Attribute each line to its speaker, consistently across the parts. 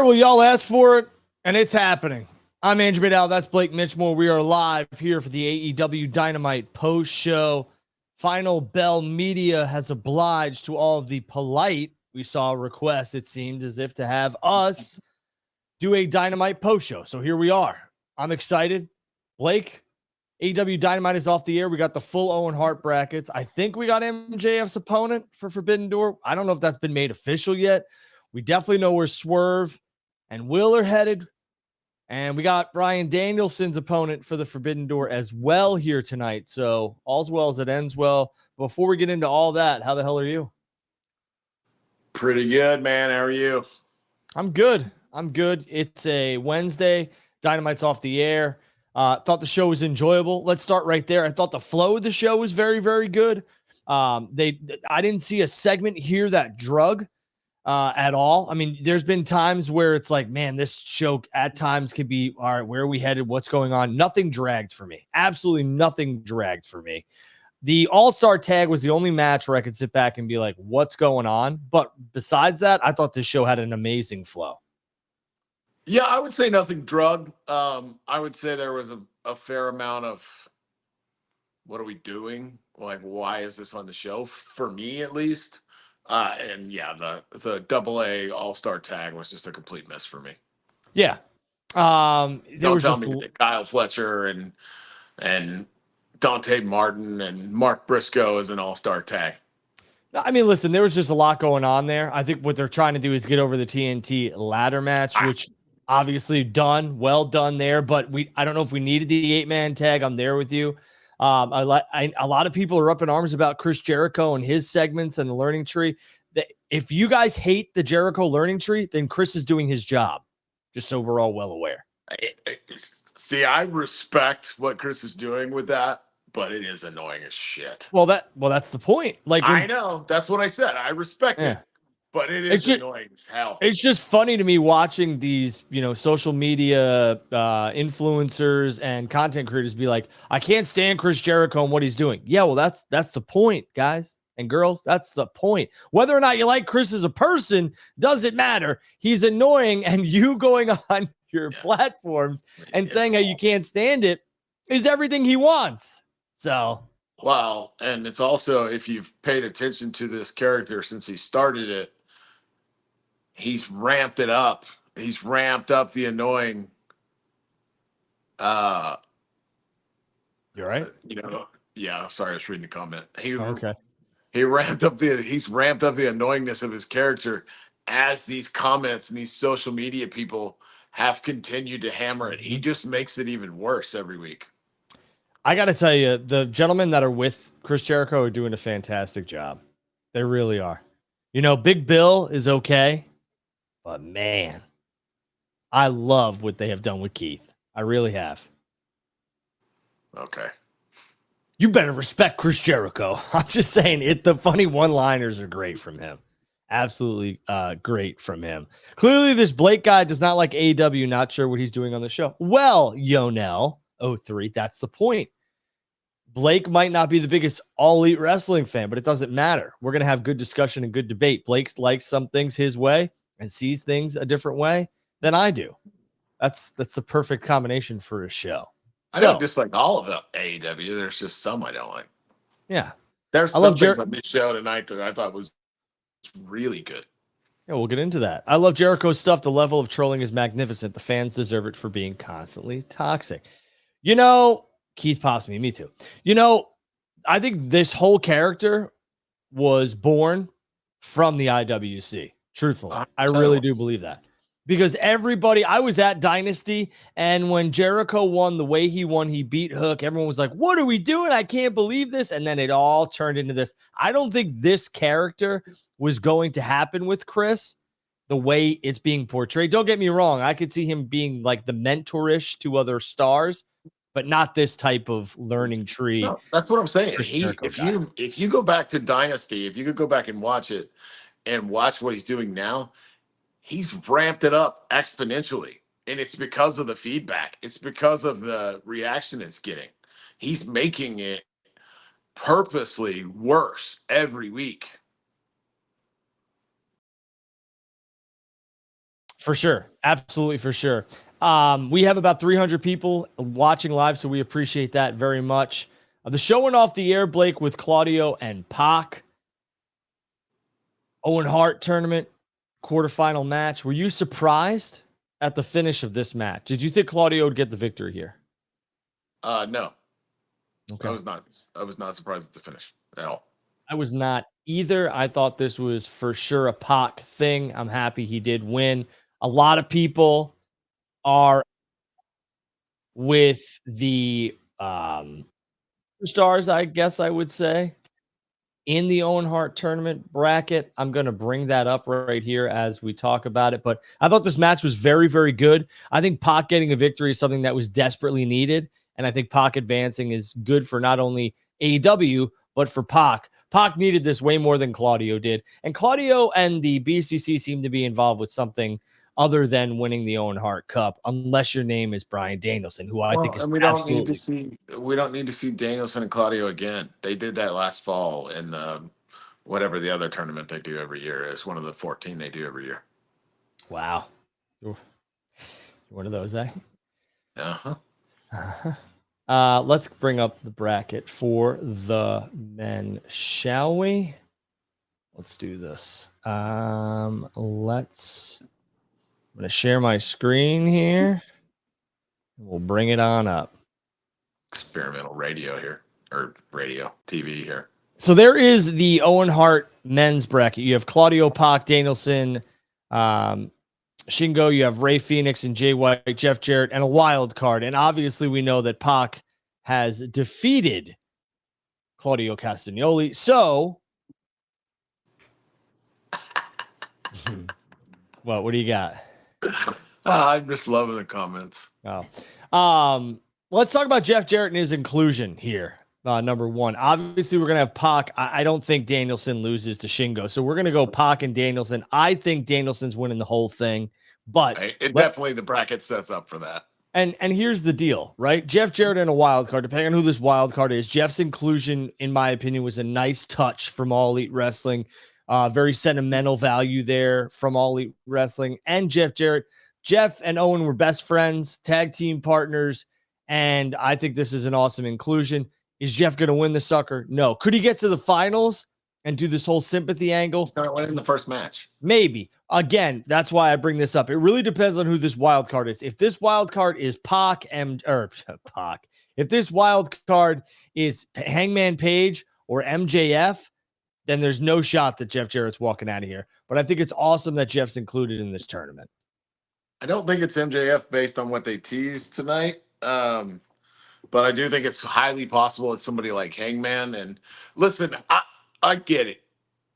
Speaker 1: well, y'all asked for it, and it's happening. I'm Andrew Badal. That's Blake Mitchmore. We are live here for the AEW Dynamite post-show. Final Bell Media has obliged to all of the polite, we saw a request, it seemed as if, to have us do a Dynamite post-show. So here we are. I'm excited. Blake, AEW Dynamite is off the air. We got the full Owen Hart brackets. I think we got MJF's opponent for Forbidden Door. I don't know if that's been made official yet. We definitely know where Swerve and Will are headed. And we got Bryan Danielson's opponent for the Forbidden Door as well here tonight. So all's well as it ends well. Before we get into all that, how the hell are you?
Speaker 2: Pretty good, man. How are you?
Speaker 1: I'm good. It's a Wednesday. Dynamite's off the air. Thought the show was enjoyable. Let's start right there. I thought the flow of the show was very, very good. I didn't see a segment here that drug at all. I mean, there's been times where it's like, man, this show at times can be, all right, where are we headed? What's going on? Nothing dragged for me. Absolutely nothing dragged for me. The All-Star Tag was the only match where I could sit back and be like, what's going on? But besides that, I thought this show had an amazing flow.
Speaker 2: Yeah, I would say nothing drug. I would say there was a fair amount of, what are we doing? Like, why is this on the show? For me, at least. And yeah, the AA All-Star Tag was just a complete miss for me.
Speaker 1: Yeah.
Speaker 2: Don't tell me that Kyle Fletcher and Dante Martin and Mark Briscoe is an All-Star Tag.
Speaker 1: I mean, listen, there was just a lot going on there. I think what they're trying to do is get over the TNT ladder match, which obviously well done there. But I don't know if we needed the 8-man tag. I'm there with you. A lot of people are up in arms about Chris Jericho and his segments and the learning tree. If you guys hate the Jericho learning tree, then Chris is doing his job, just so we're all well aware.
Speaker 2: See, I respect what Chris is doing with that, but it is annoying as shit.
Speaker 1: Well, that's the point. Like,
Speaker 2: I know, that's what I said. I respect it, but it is annoying as hell.
Speaker 1: It's just funny to me watching these, social media influencers and content creators be like, I can't stand Chris Jericho and what he's doing. Yeah, well, that's the point, guys and girls. That's the point. Whether or not you like Chris as a person doesn't matter. He's annoying, and you going on your platforms and saying how you can't stand it is everything he wants. So,
Speaker 2: well, and it's also, if you've paid attention to this character since he started it, he's ramped it up. He's ramped up the annoying.
Speaker 1: You're right.
Speaker 2: Yeah. Sorry, I was reading the comment.
Speaker 1: Okay.
Speaker 2: He's ramped up the annoyingness of his character as these comments and these social media people have continued to hammer it. He just makes it even worse every week.
Speaker 1: I got to tell you, the gentlemen that are with Chris Jericho are doing a fantastic job. They really are. Big Bill is okay, but man, I love what they have done with Keith. I really have.
Speaker 2: Okay.
Speaker 1: You better respect Chris Jericho. I'm just saying the funny one-liners are great from him. Absolutely great from him. Clearly, this Blake guy does not like AEW. Not sure what he's doing on the show. Well, Yonel03, that's the point. Blake might not be the biggest All Elite Wrestling fan, but it doesn't matter. We're going to have good discussion and good debate. Blake likes some things his way and sees things a different way than I do. That's the perfect combination for a show.
Speaker 2: I don't dislike all of AEW. There's just some I don't like.
Speaker 1: Yeah.
Speaker 2: There's some things on this show tonight that I thought was really good.
Speaker 1: Yeah, we'll get into that. I love Jericho's stuff. The level of trolling is magnificent. The fans deserve it for being constantly toxic. Keith pops me too. I think this whole character was born from the IWC. Truthfully, I really do believe that. Because I was at Dynasty, and when Jericho won the way he won, he beat Hook. Everyone was like, what are we doing? I can't believe this. And then it all turned into this. I don't think this character was going to happen with Chris the way it's being portrayed. Don't get me wrong. I could see him being like the mentor-ish to other stars, but not this type of learning tree.
Speaker 2: No, that's what I'm saying. If you go back to Dynasty, if you could go back and watch it and watch what he's doing now, he's ramped it up exponentially. And it's because of the feedback. It's because of the reaction it's getting. He's making it purposely worse every week.
Speaker 1: For sure. Absolutely, for sure. We have about 300 people watching live, so we appreciate that very much. The show went off the air, Blake, with Claudio and Pac. Owen Hart tournament, quarterfinal match. Were you surprised at the finish of this match? Did you think Claudio would get the victory here?
Speaker 2: No.
Speaker 1: Okay.
Speaker 2: I was not surprised at the finish at all.
Speaker 1: I was not either. I thought this was for sure a Pac thing. I'm happy he did win. A lot of people are with the stars, I guess I would say, in the Owen Hart tournament bracket. I'm going to bring that up right here as we talk about it. But I thought this match was very, very good. I think Pac getting a victory is something that was desperately needed. And I think Pac advancing is good for not only AEW, but for Pac. Pac needed this way more than Claudio did. And Claudio and the BCC seem to be involved with something other than winning the Owen Hart Cup, unless your name is Bryan Danielson, who I think is
Speaker 2: we
Speaker 1: absolutely...
Speaker 2: don't need to see Danielson and Claudio again. They did that last fall in whatever the other tournament they do every year is. One of the 14 they do every year.
Speaker 1: Wow. You're one of those, eh?
Speaker 2: Uh-huh.
Speaker 1: Let's bring up the bracket for the men, shall we? Let's do this. I'm going to share my screen here. We'll bring it on up.
Speaker 2: Experimental radio here, or radio, TV here.
Speaker 1: So there is the Owen Hart men's bracket. You have Claudio, Pac, Danielson, Shingo. You have Ray Phoenix and Jay White, Jeff Jarrett, and a wild card. And obviously we know that Pac has defeated Claudio Castagnoli. So what do you got?
Speaker 2: I'm just loving the comments.
Speaker 1: Let's talk about Jeff Jarrett and his inclusion here. Number one, obviously we're going to have Pac. I don't think Danielson loses to Shingo. So we're going to go Pac and Danielson. I think Danielson's winning the whole thing, but
Speaker 2: definitely the bracket sets up for that.
Speaker 1: And here's the deal, right? Jeff Jarrett and a wild card, depending on who this wild card is. Jeff's inclusion, in my opinion, was a nice touch from All Elite Wrestling. Very sentimental value there from All Elite Wrestling. And Jeff Jarrett. Jeff and Owen were best friends, tag team partners, and I think this is an awesome inclusion. Is Jeff going to win the sucker? No. Could he get to the finals and do this whole sympathy angle?
Speaker 2: Start winning the first match.
Speaker 1: Maybe. Again, that's why I bring this up. It really depends on who this wild card is. If this wild card is Pac, if this wild card is Hangman Page or MJF, then there's no shot that Jeff Jarrett's walking out of here. But I think it's awesome that Jeff's included in this tournament.
Speaker 2: I don't think it's MJF based on what they teased tonight. But I do think it's highly possible it's somebody like Hangman. And listen, I get it.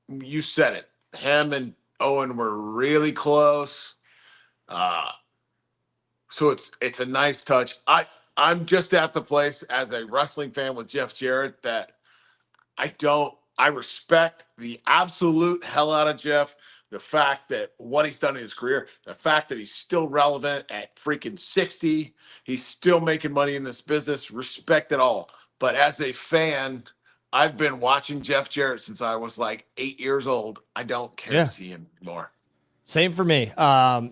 Speaker 2: You said it. Him and Owen were really close. So it's a nice touch. I'm just at the place as a wrestling fan with Jeff Jarrett that I respect the absolute hell out of Jeff. The fact that what he's done in his career, the fact that he's still relevant at freaking 60, he's still making money in this business, respect it all. But as a fan, I've been watching Jeff Jarrett since I was like 8 years old. I don't care to see him anymore.
Speaker 1: Same for me.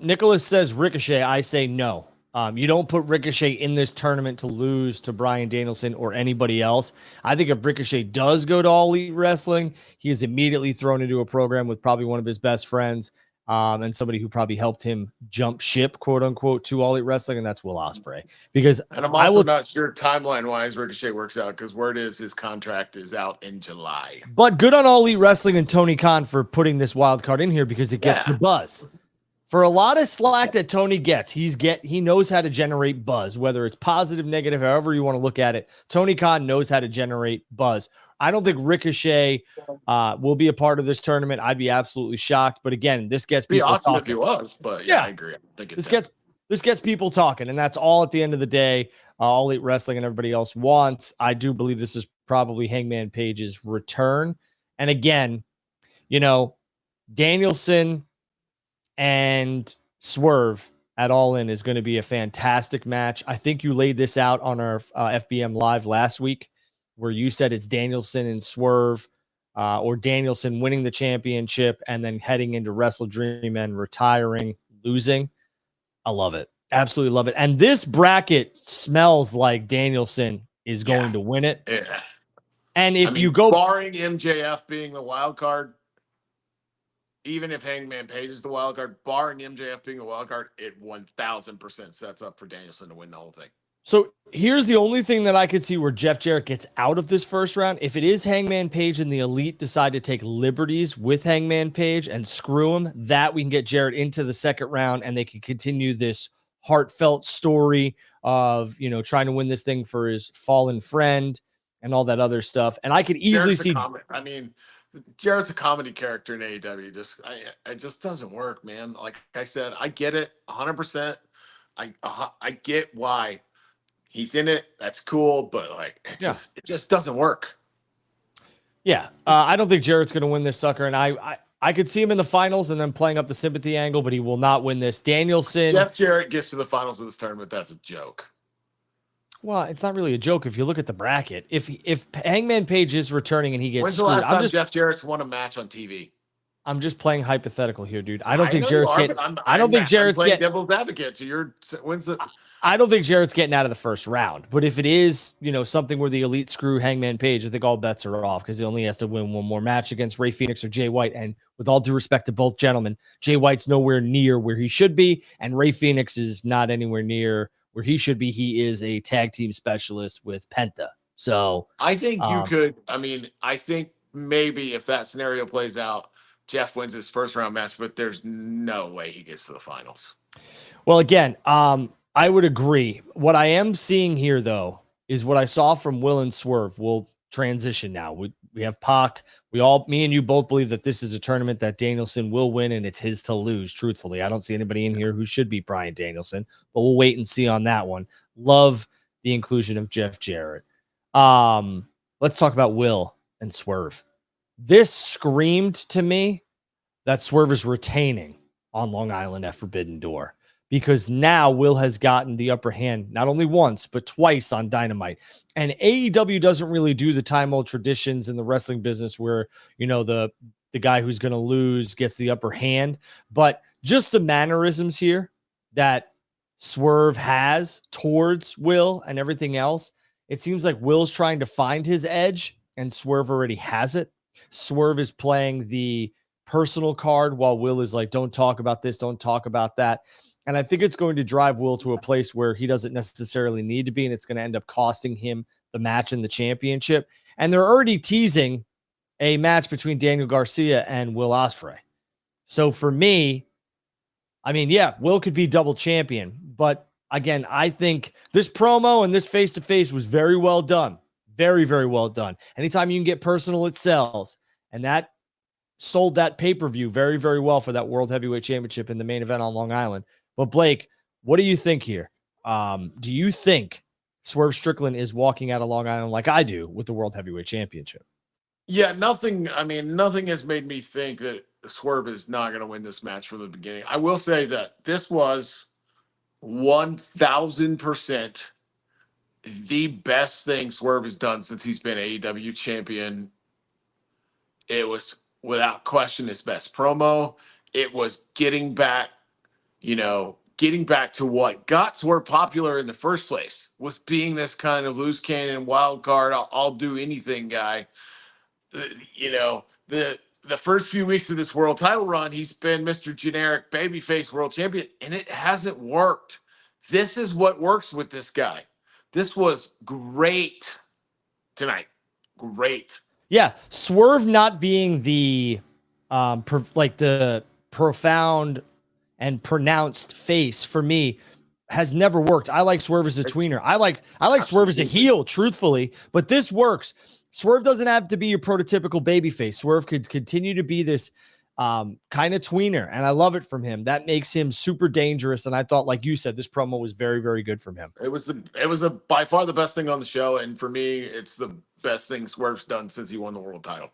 Speaker 1: Nicholas says Ricochet. I say no. You don't put Ricochet in this tournament to lose to Bryan Danielson or anybody else. I think if Ricochet does go to All Elite Wrestling, he is immediately thrown into a program with probably one of his best friends and somebody who probably helped him jump ship, quote unquote, to All Elite Wrestling, and that's Will Ospreay. Because
Speaker 2: and I'm also not sure timeline-wise Ricochet works out because word is his contract is out in July.
Speaker 1: But good on All Elite Wrestling and Tony Khan for putting this wild card in here because it gets the buzz. For a lot of slack that Tony gets, he knows how to generate buzz, whether it's positive, negative, however you want to look at it. Tony Khan knows how to generate buzz. I don't think Ricochet will be a part of this tournament. I'd be absolutely shocked. But again, this gets people
Speaker 2: awesome
Speaker 1: talking.
Speaker 2: If he was, but yeah, I agree. I think
Speaker 1: this gets people talking, and that's all at the end of the day. All Elite Wrestling and everybody else wants. I do believe this is probably Hangman Page's return. And again, Danielson and Swerve at All In is going to be a fantastic match. I think you laid this out on our FBM Live last week where you said it's Danielson and Swerve or Danielson winning the championship and then heading into Wrestle Dream and retiring, losing. I love it. Absolutely love it. And this bracket smells like Danielson is going to win it.
Speaker 2: Yeah.
Speaker 1: And if you go
Speaker 2: barring MJF being the wild card, even if Hangman Page is the wild card, barring MJF being the wild card, it 1000% sets up for Danielson to win the whole thing.
Speaker 1: So here's the only thing that I could see where Jeff Jarrett gets out of this first round. If it is Hangman Page and the Elite decide to take liberties with Hangman Page and screw him, that we can get Jarrett into the second round and they can continue this heartfelt story of, trying to win this thing for his fallen friend and all that other stuff. And I could easily see.
Speaker 2: Jarrett's a comedy character in AEW. It just doesn't work, man. Like I said, I get it 100%. I get why he's in it. That's cool, but it just doesn't work.
Speaker 1: Yeah, I don't think Jarrett's going to win this sucker, and I could see him in the finals and then playing up the sympathy angle, but he will not win this. Danielson.
Speaker 2: Jeff Jarrett gets to the finals of this tournament. That's a joke.
Speaker 1: Well, it's not really a joke if you look at the bracket. If Hangman Page is returning and he gets
Speaker 2: When's the last time Jeff Jarrett's won a match on TV?
Speaker 1: I'm just playing hypothetical here, dude. I don't think Jarrett's getting. I don't think Jarrett's getting
Speaker 2: devil's advocate to your. When's the?
Speaker 1: I don't think Jarrett's getting out of the first round. But if it is, something where the Elite screw Hangman Page, I think all bets are off because he only has to win one more match against Ray Phoenix or Jay White. And with all due respect to both gentlemen, Jay White's nowhere near where he should be, and Ray Phoenix is not anywhere near where he should be. He is a tag team specialist with Penta. So
Speaker 2: I think you could. I think maybe if that scenario plays out, Jeff wins his first round match, but there's no way he gets to the finals.
Speaker 1: Well, again, I would agree. What I am seeing here, though, is what I saw from Will and Swerve. We'll transition now. We have Pac. Me and you both believe that this is a tournament that Danielson will win, and it's his to lose, truthfully. I don't see anybody in here who should be Bryan Danielson, but we'll wait and see on that one. Love the inclusion of Jeff Jarrett. Let's talk about Will and Swerve. This screamed to me that Swerve is retaining on Long Island at Forbidden Door, because now Will has gotten the upper hand not only once, but twice on Dynamite. And AEW doesn't really do the time-old traditions in the wrestling business where, the guy who's going to lose gets the upper hand. But just the mannerisms here that Swerve has towards Will and everything else, it seems like Will's trying to find his edge and Swerve already has it. Swerve is playing the personal card while Will is like, don't talk about this, don't talk about that. And I think it's going to drive Will to a place where he doesn't necessarily need to be, and it's going to end up costing him the match and the championship. And they're already teasing a match between Daniel Garcia and Will Ospreay. So for me, Will could be double champion. But again, I think this promo and this face-to-face was very well done. Very, very well done. Anytime you can get personal, it sells. And that sold that pay-per-view very, very well for that World Heavyweight Championship in the main event on Long Island. But Blake, what do you think here? Do you think Swerve Strickland is walking out of Long Island like I do with the World Heavyweight Championship?
Speaker 2: Yeah, nothing has made me think that Swerve is not going to win this match from the beginning. I will say that this was 1000% the best thing Swerve has done since he's been AEW champion. It was without question his best promo. It was getting back to what got Swerve popular in the first place, was being this kind of loose cannon wild card. I'll do anything guy. The first few weeks of this world title run, he's been Mr. Generic Babyface World Champion, and it hasn't worked. This is what works with this guy. This was great tonight. Great.
Speaker 1: Yeah, Swerve not being the the profound and pronounced face for me has never worked. I like Swerve as a tweener. I like Swerve as a heel, truthfully, but this works. Swerve doesn't have to be your prototypical babyface. Swerve could continue to be this kind of tweener, and I love it from him. That makes him super dangerous, and I thought, like you said, this promo was very, very good from him.
Speaker 2: It was by far the best thing on the show, and for me, it's the best thing Swerve's done since he won the world title,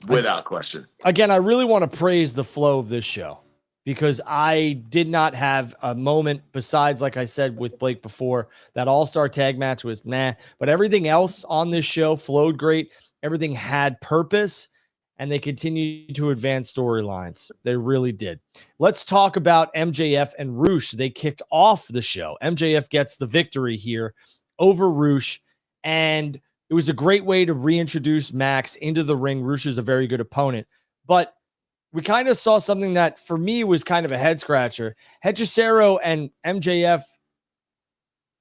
Speaker 2: without question.
Speaker 1: Again, I really want to praise the flow of this show, because I did not have a moment besides, like I said with Blake before, that all-star tag match was meh, but everything else on this show flowed great. Everything had purpose, and they continued to advance storylines. They really did. Let's talk about MJF and Roosh. They kicked off the show. MJF gets the victory here over Roosh, and it was a great way to reintroduce Max into the ring. Roosh is a very good opponent, but we kind of saw something that for me was kind of a head scratcher. Hechicero and MJF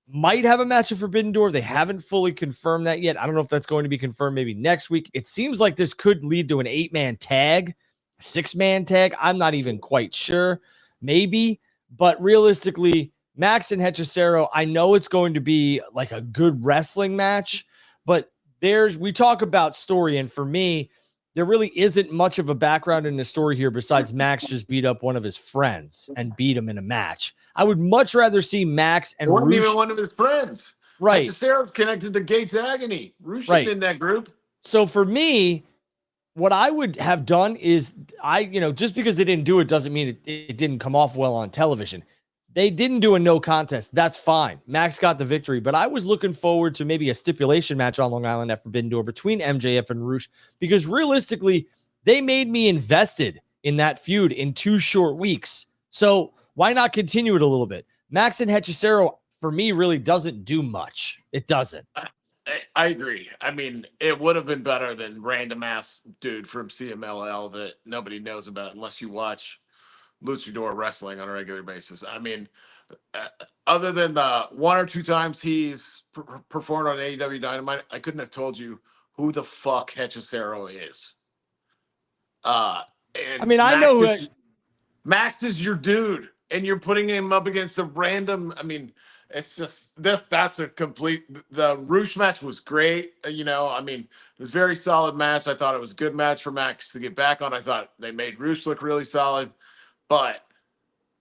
Speaker 1: might have a match at Forbidden Door. They haven't fully confirmed that yet. I don't know if that's going to be confirmed maybe next week. It seems like this could lead to an 8-man tag, a 6-man tag. I'm not even quite sure. Maybe. But realistically, Max and Hechicero, I know it's going to be like a good wrestling match, but we talk about story, and for me, there really isn't much of a background in the story here besides Max just beat up one of his friends and beat him in a match. I would much rather see Max and
Speaker 2: wasn't
Speaker 1: Roosh.
Speaker 2: Even one of his friends.
Speaker 1: Right.
Speaker 2: Hechicero's connected to Gates Agony. Roosh is in that group.
Speaker 1: So for me, what I would have done is just because they didn't do it doesn't mean it didn't come off well on television. They didn't do a no contest. That's fine. Max got the victory, but I was looking forward to maybe a stipulation match on Long Island at Forbidden Door between MJF and Roosh, because realistically, they made me invested in that feud in 2 short weeks. So why not continue it a little bit? Max and Hechicero, for me, really doesn't do much. It doesn't.
Speaker 2: I agree. I mean, it would have been better than random ass dude from CMLL that nobody knows about unless you watch luchador wrestling on a regular basis. I mean, other than the 1 or 2 times he's performed on AEW Dynamite, I couldn't have told you who the fuck Hechicero is. And
Speaker 1: I mean, I know
Speaker 2: Max is your dude, and you're putting him up against a random. I mean, it's just that's a complete. The Roosh match was great. I mean, it was a very solid match. I thought it was a good match for Max to get back on. I thought they made Roosh look really solid. But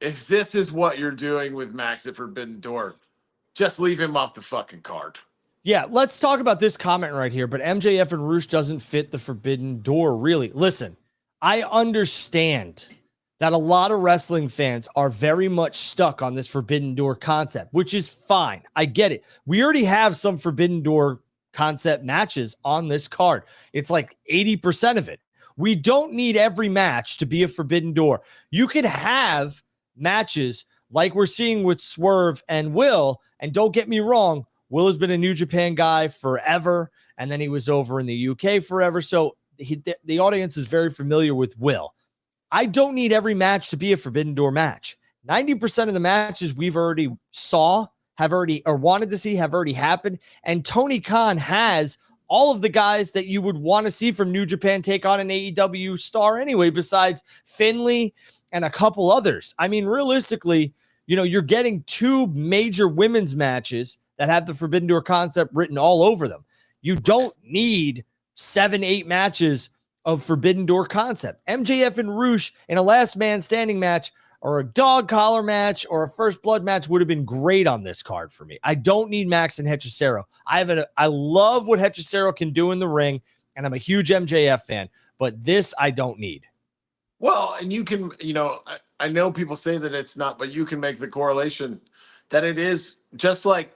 Speaker 2: if this is what you're doing with Max at Forbidden Door, just leave him off the fucking card.
Speaker 1: Yeah, let's talk about this comment right here. But MJF and Roosh doesn't fit the Forbidden Door, really. Listen, I understand that a lot of wrestling fans are very much stuck on this Forbidden Door concept, which is fine. I get it. We already have some Forbidden Door concept matches on this card. It's like 80% of it. We don't need every match to be a Forbidden Door. You could have matches like we're seeing with Swerve and Will. And don't get me wrong, Will has been a New Japan guy forever, and then he was over in the UK forever. So the audience is very familiar with Will. I don't need every match to be a Forbidden Door match. 90% of the matches we've already wanted to see have already happened. And Tony Khan has all of the guys that you would want to see from New Japan take on an AEW star anyway, besides Finlay and a couple others. I mean, realistically, you're getting 2 major women's matches that have the Forbidden Door concept written all over them. You don't need 7, 8 matches of Forbidden Door concept. MJF and Roosh in a last man standing match or a dog collar match or a first blood match would have been great on this card for me. I don't need Max and Hechicero. I love what Hechicero can do in the ring, and I'm a huge MJF fan, but this I don't need.
Speaker 2: Well, and you can, I know people say that it's not, but you can make the correlation that it is just like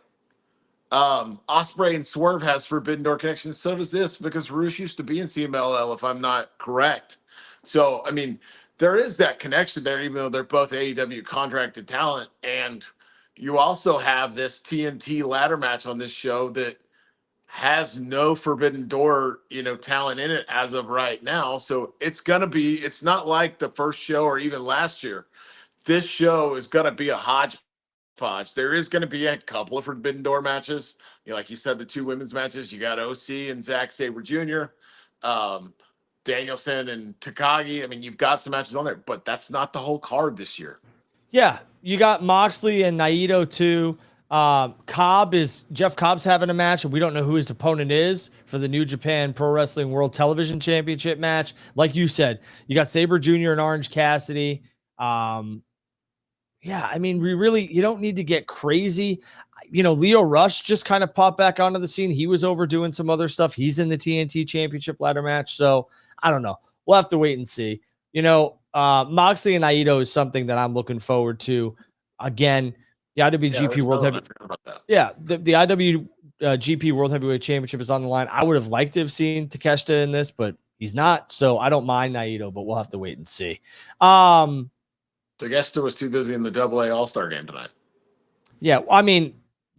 Speaker 2: Ospreay and Swerve has Forbidden Door connections. So does this, because Roosh used to be in CMLL, if I'm not correct. So, I mean, there is that connection there, even though they're both AEW contracted talent. And you also have this TNT ladder match on this show that has no Forbidden Door, talent in it as of right now. So it's not like the first show or even last year. This show is going to be a hodgepodge. There is going to be a couple of Forbidden Door matches. Like you said, the 2 women's matches. You got OC and Zack Sabre Jr., Danielson and Takagi. I mean, you've got some matches on there, but that's not the whole card this year.
Speaker 1: Yeah, you got Moxley and Naito too. Jeff Cobb's having a match, and we don't know who his opponent is for the New Japan Pro Wrestling World Television Championship match. Like you said, you got Sabre Jr. and Orange Cassidy. Yeah, I mean, you don't need to get crazy. Leo Rush just kind of popped back onto the scene. He was over doing some other stuff. He's in the TNT Championship ladder match. So I don't know. We'll have to wait and see. Moxley and Naito is something that I'm looking forward to. Again, the IWGP World Heavyweight. Yeah, the IWGP World Heavyweight Championship is on the line. I would have liked to have seen Takeshita in this, but He's not, so I don't mind Naito, but we'll have to wait and see.
Speaker 2: Dexter was too busy in the AA All-Star game tonight.
Speaker 1: Yeah, I mean,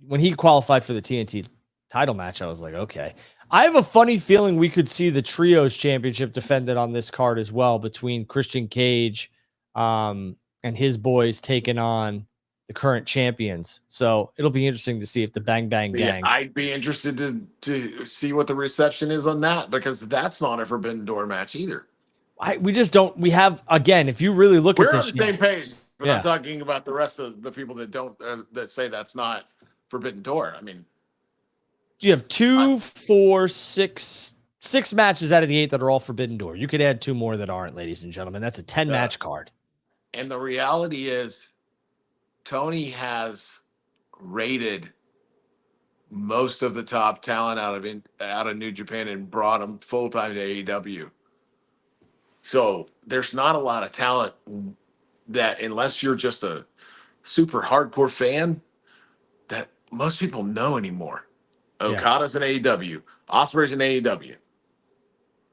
Speaker 1: when he qualified for the TNT title match, I was like, okay. I have a funny feeling we could see the Trios Championship defended on this card as well between Christian Cage and his boys taking on the current champions. So it'll be interesting to see if the Bang Bang Gang.
Speaker 2: Yeah, I'd be interested to see what the reception is on that, because that's not a Forbidden Door match either.
Speaker 1: We just don't. We have, again, if you really look at this,
Speaker 2: we're on the same page. But I'm talking about the rest of the people that don't that say that's not Forbidden Door. I mean,
Speaker 1: you have 2, 4, 6 matches out of the 8 that are all Forbidden Door. You could add 2 more that aren't, ladies and gentlemen. That's a 10-match card.
Speaker 2: And the reality is, Tony has rated most of the top talent out of New Japan and brought them full time to AEW. So there's not a lot of talent that, unless you're just a super hardcore fan, that most people know anymore. Okada's in AEW. Ospreay's in AEW.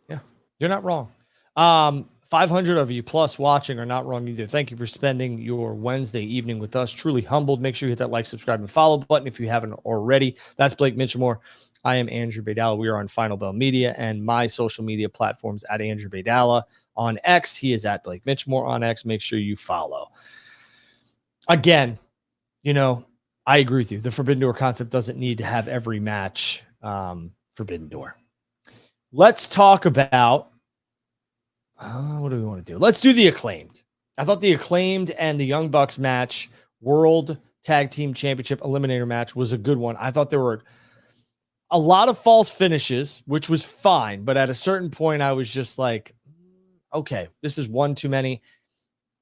Speaker 1: Yeah, you're not wrong. 500 of you plus watching are not wrong either. Thank you for spending your Wednesday evening with us. Truly humbled. Make sure you hit that like, subscribe, and follow button if you haven't already. That's Blake Mitchellmore. I am Andrew Baydala. We are on Final Bell Media and my social media platforms at Andrew Baydala. On X, he is at Blake Mitchellmore on X. Make sure you follow. Again, I agree with you. The Forbidden Door concept doesn't need to have every match Forbidden Door. Let's talk about what do we want to do? Let's do the Acclaimed. I thought the Acclaimed and the Young Bucks match, World Tag Team Championship Eliminator match, was a good one. I thought there were a lot of false finishes, which was fine. But at a certain point, I was just like, okay, this is one too many.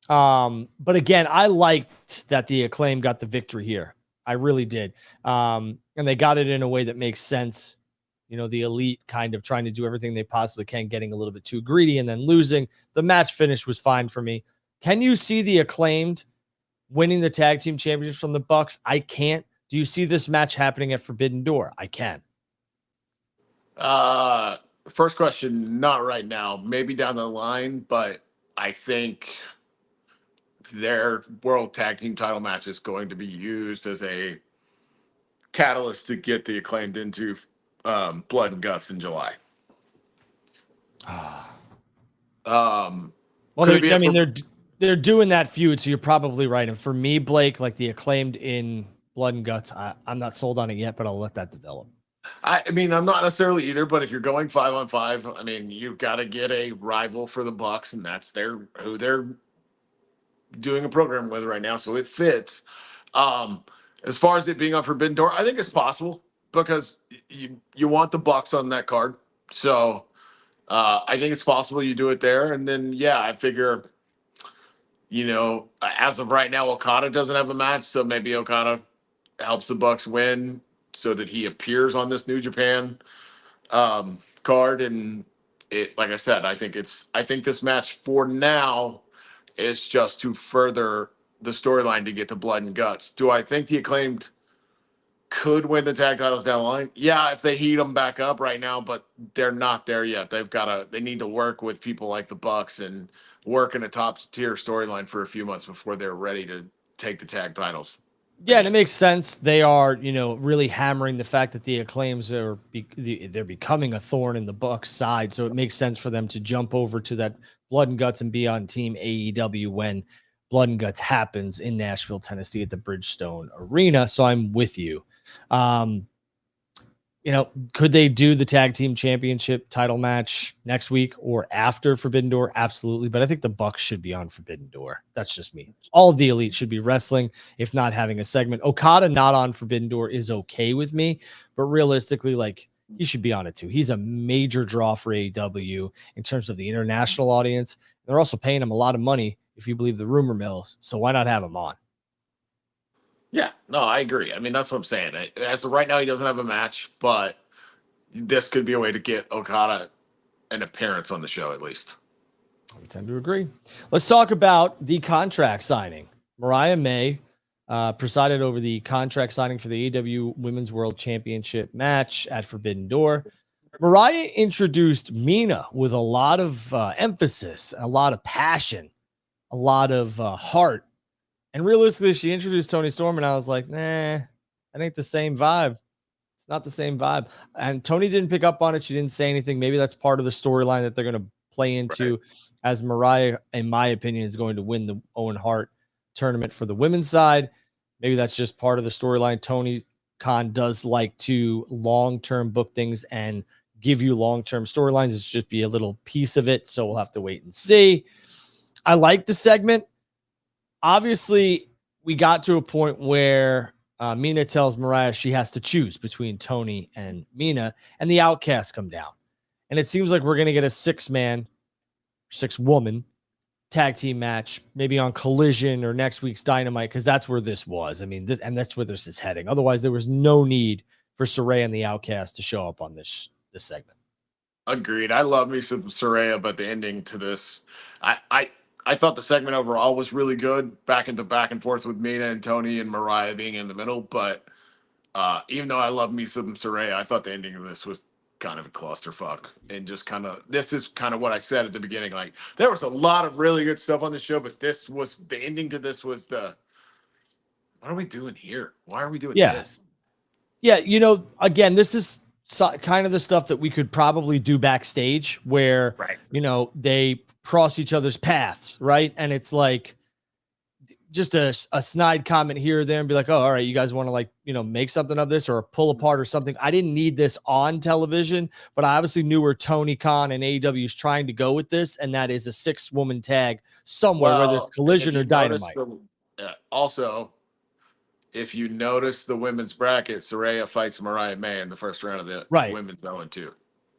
Speaker 1: But again, I liked that the Acclaim got the victory here. I really did. And they got it in a way that makes sense. The Elite kind of trying to do everything they possibly can, getting a little bit too greedy and then losing. The match finish was fine for me. Can you see the Acclaimed winning the tag team championships from the Bucks? I can't. Do you see this match happening at Forbidden Door? I can.
Speaker 2: First question, not right now. Maybe down the line, but I think their World Tag Team title match is going to be used as a catalyst to get the Acclaimed into Blood and Guts in July.
Speaker 1: Well, they're doing that feud, so you're probably right. And for me, Blake, like the Acclaimed in Blood and Guts, I'm not sold on it yet, but I'll let that develop.
Speaker 2: I mean, I'm not necessarily either, but if you're going 5-on-5, I mean, you've got to get a rival for the Bucks, and that's who they're doing a program with right now, so it fits. As far as it being on Forbidden Door, I think it's possible because you want the Bucks on that card. So I think it's possible you do it there. And then, I figure, as of right now, Okada doesn't have a match, so maybe Okada helps the Bucks win so that he appears on this New Japan card. And it, like I said, I think this match for now is just to further the storyline to get to Blood and Guts. Do I think the Acclaimed could win the tag titles down the line? Yeah, if they heat them back up right now, but they're not there yet. They need to work with people like the Bucks and work in a top tier storyline for a few months before they're ready to take the tag titles.
Speaker 1: Yeah, and it makes sense. They are, really hammering the fact that the Acclaims they're becoming a thorn in the Bucks' side. So it makes sense for them to jump over to that Blood and Guts and be on Team AEW when Blood and Guts happens in Nashville, Tennessee at the Bridgestone Arena. So I'm with you. Could they do the tag team championship title match next week or after Forbidden Door? Absolutely. But I think the Bucks should be on Forbidden Door. That's just me. All of the Elite should be wrestling, if not having a segment. Okada not on Forbidden Door is okay with me, but realistically, he should be on it too. He's a major draw for AEW in terms of the international audience. They're also paying him a lot of money, if you believe the rumor mills. So why not have him on?
Speaker 2: Yeah, no, I agree. I mean, that's what I'm saying. As of right now, he doesn't have a match, but this could be a way to get Okada an appearance on the show, at least.
Speaker 1: I tend to agree. Let's talk about the contract signing. Mariah May presided over the contract signing for the AEW Women's World Championship match at Forbidden Door. Mariah introduced Mina with a lot of emphasis, a lot of passion, a lot of heart. And realistically, she introduced Tony Storm, and I was like, nah, that ain't the same vibe. It's not the same vibe. And Tony didn't pick up on it. She didn't say anything. Maybe that's part of the storyline that they're going to play into, as Mariah, in my opinion, is going to win the Owen Hart tournament for the women's side. Maybe that's just part of the storyline. Tony Khan does like to long-term book things and give you long-term storylines. It's just be a little piece of it. So we'll have to wait and see. I like the segment. Obviously, we got to a point where Mina tells Mariah she has to choose between Tony and Mina, and the Outcasts come down. And it seems like we're going to get a 6-man, 6-woman tag team match, maybe on Collision or next week's Dynamite, because that's where this was. I mean, and that's where this is heading. Otherwise, there was no need for Saraya and the Outcasts to show up on this segment.
Speaker 2: Agreed. I love me some Saraya, but the ending to this, I thought the segment overall was really good. Back and forth with Mina and Tony and Mariah being in the middle, but even though I love me some Saraya, I thought the ending of this was kind of a clusterfuck, and just kind of, this is kind of what I said at the beginning. Like, there was a lot of really good stuff on the show, but this was the ending to this was the, what are we doing here? Why are we doing this?
Speaker 1: Yeah, again, this is kind of the stuff that we could probably do backstage where, they cross each other's paths, right? And it's like just a snide comment here or there and be like, oh, all right, you guys want to make something of this or pull apart or something. I didn't need this on television, but I obviously knew where Tony Khan and AEW is trying to go with this, and that is a 6-woman tag somewhere, whether it's Collision or Dynamite.
Speaker 2: Also, if you notice the women's bracket, Saraya fights Mariah May in the first round of the women's 0-2.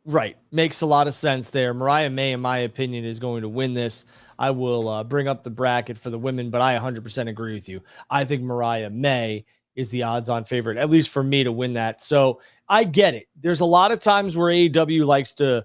Speaker 1: Right. Makes a lot of sense there. Mariah May, in my opinion, is going to win this. I will bring up the bracket for the women, but I 100% agree with you. I think Mariah May is the odds-on favorite, at least for me, to win that. So I get it. There's a lot of times where AEW likes to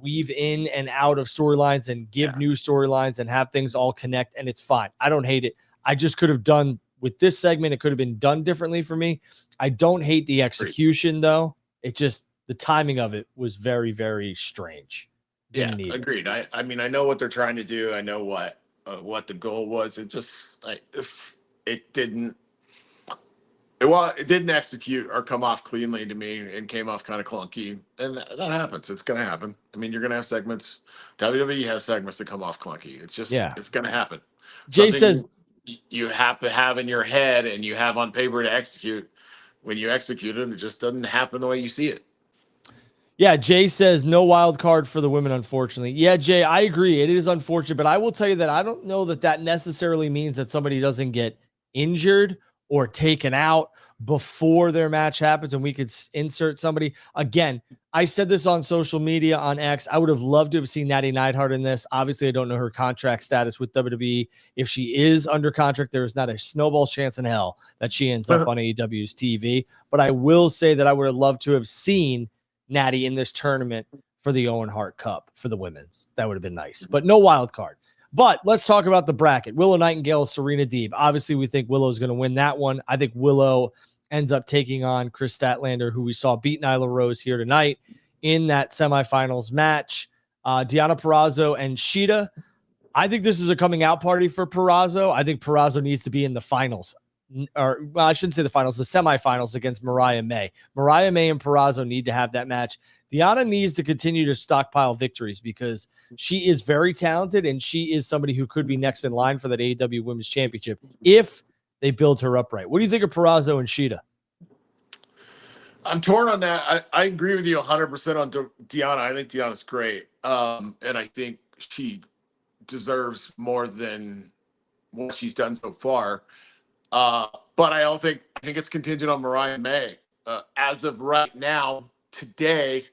Speaker 1: weave in and out of storylines and give new storylines and have things all connect, and it's fine. I don't hate it. I just could have done with this segment, it could have been done differently for me. I don't hate the execution, though. It just, the timing of it was very, very strange.
Speaker 2: Agreed. I mean, I know what they're trying to do. I know what the goal was. It just, it didn't execute or come off cleanly to me, and came off kind of clunky. And that happens. It's going to happen. I mean, you're going to have segments. WWE has segments that come off clunky. It's just, it's going to happen.
Speaker 1: Jay says
Speaker 2: you have to have in your head and you have on paper to execute. When you execute it, it just doesn't happen the way you see it.
Speaker 1: Yeah, Jay says no wild card for the women, unfortunately. Yeah, Jay, I agree. It is unfortunate, but I will tell you that I don't know that necessarily means that somebody doesn't get injured or taken out before their match happens and we could insert somebody. Again, I said this on social media, on X. I would have loved to have seen Natty Neidhart in this. Obviously, I don't know her contract status with WWE. If she is under contract, there is not a snowball's chance in hell that she ends up on AEW's TV. But I will say that I would have loved to have seen Natty in this tournament for the Owen Hart Cup for the women's. That would have been nice, but no wild card. But let's talk about the bracket. Willow Nightingale, Serena Deeb. Obviously, we think Willow's going to win that one. I think Willow ends up taking on Chris Statlander, who we saw beat Nyla Rose here tonight in that semifinals match. Deonna Purrazzo and Shida. I think this is a coming out party for Purrazzo. I think Purrazzo needs to be in the finals. Or, well, I shouldn't say the finals, the semifinals against Mariah May. Mariah May and Purrazzo need to have that match. Deonna needs to continue to stockpile victories because she is very talented and she is somebody who could be next in line for that AEW Women's Championship if they build her up right. What do you think of Purrazzo and Shida?
Speaker 2: I'm torn on that. I agree with you 100% on Deonna. I think Deonna's great. And I think she deserves more than what she's done so far. But I think it's contingent on Mariah May. As of right now, today,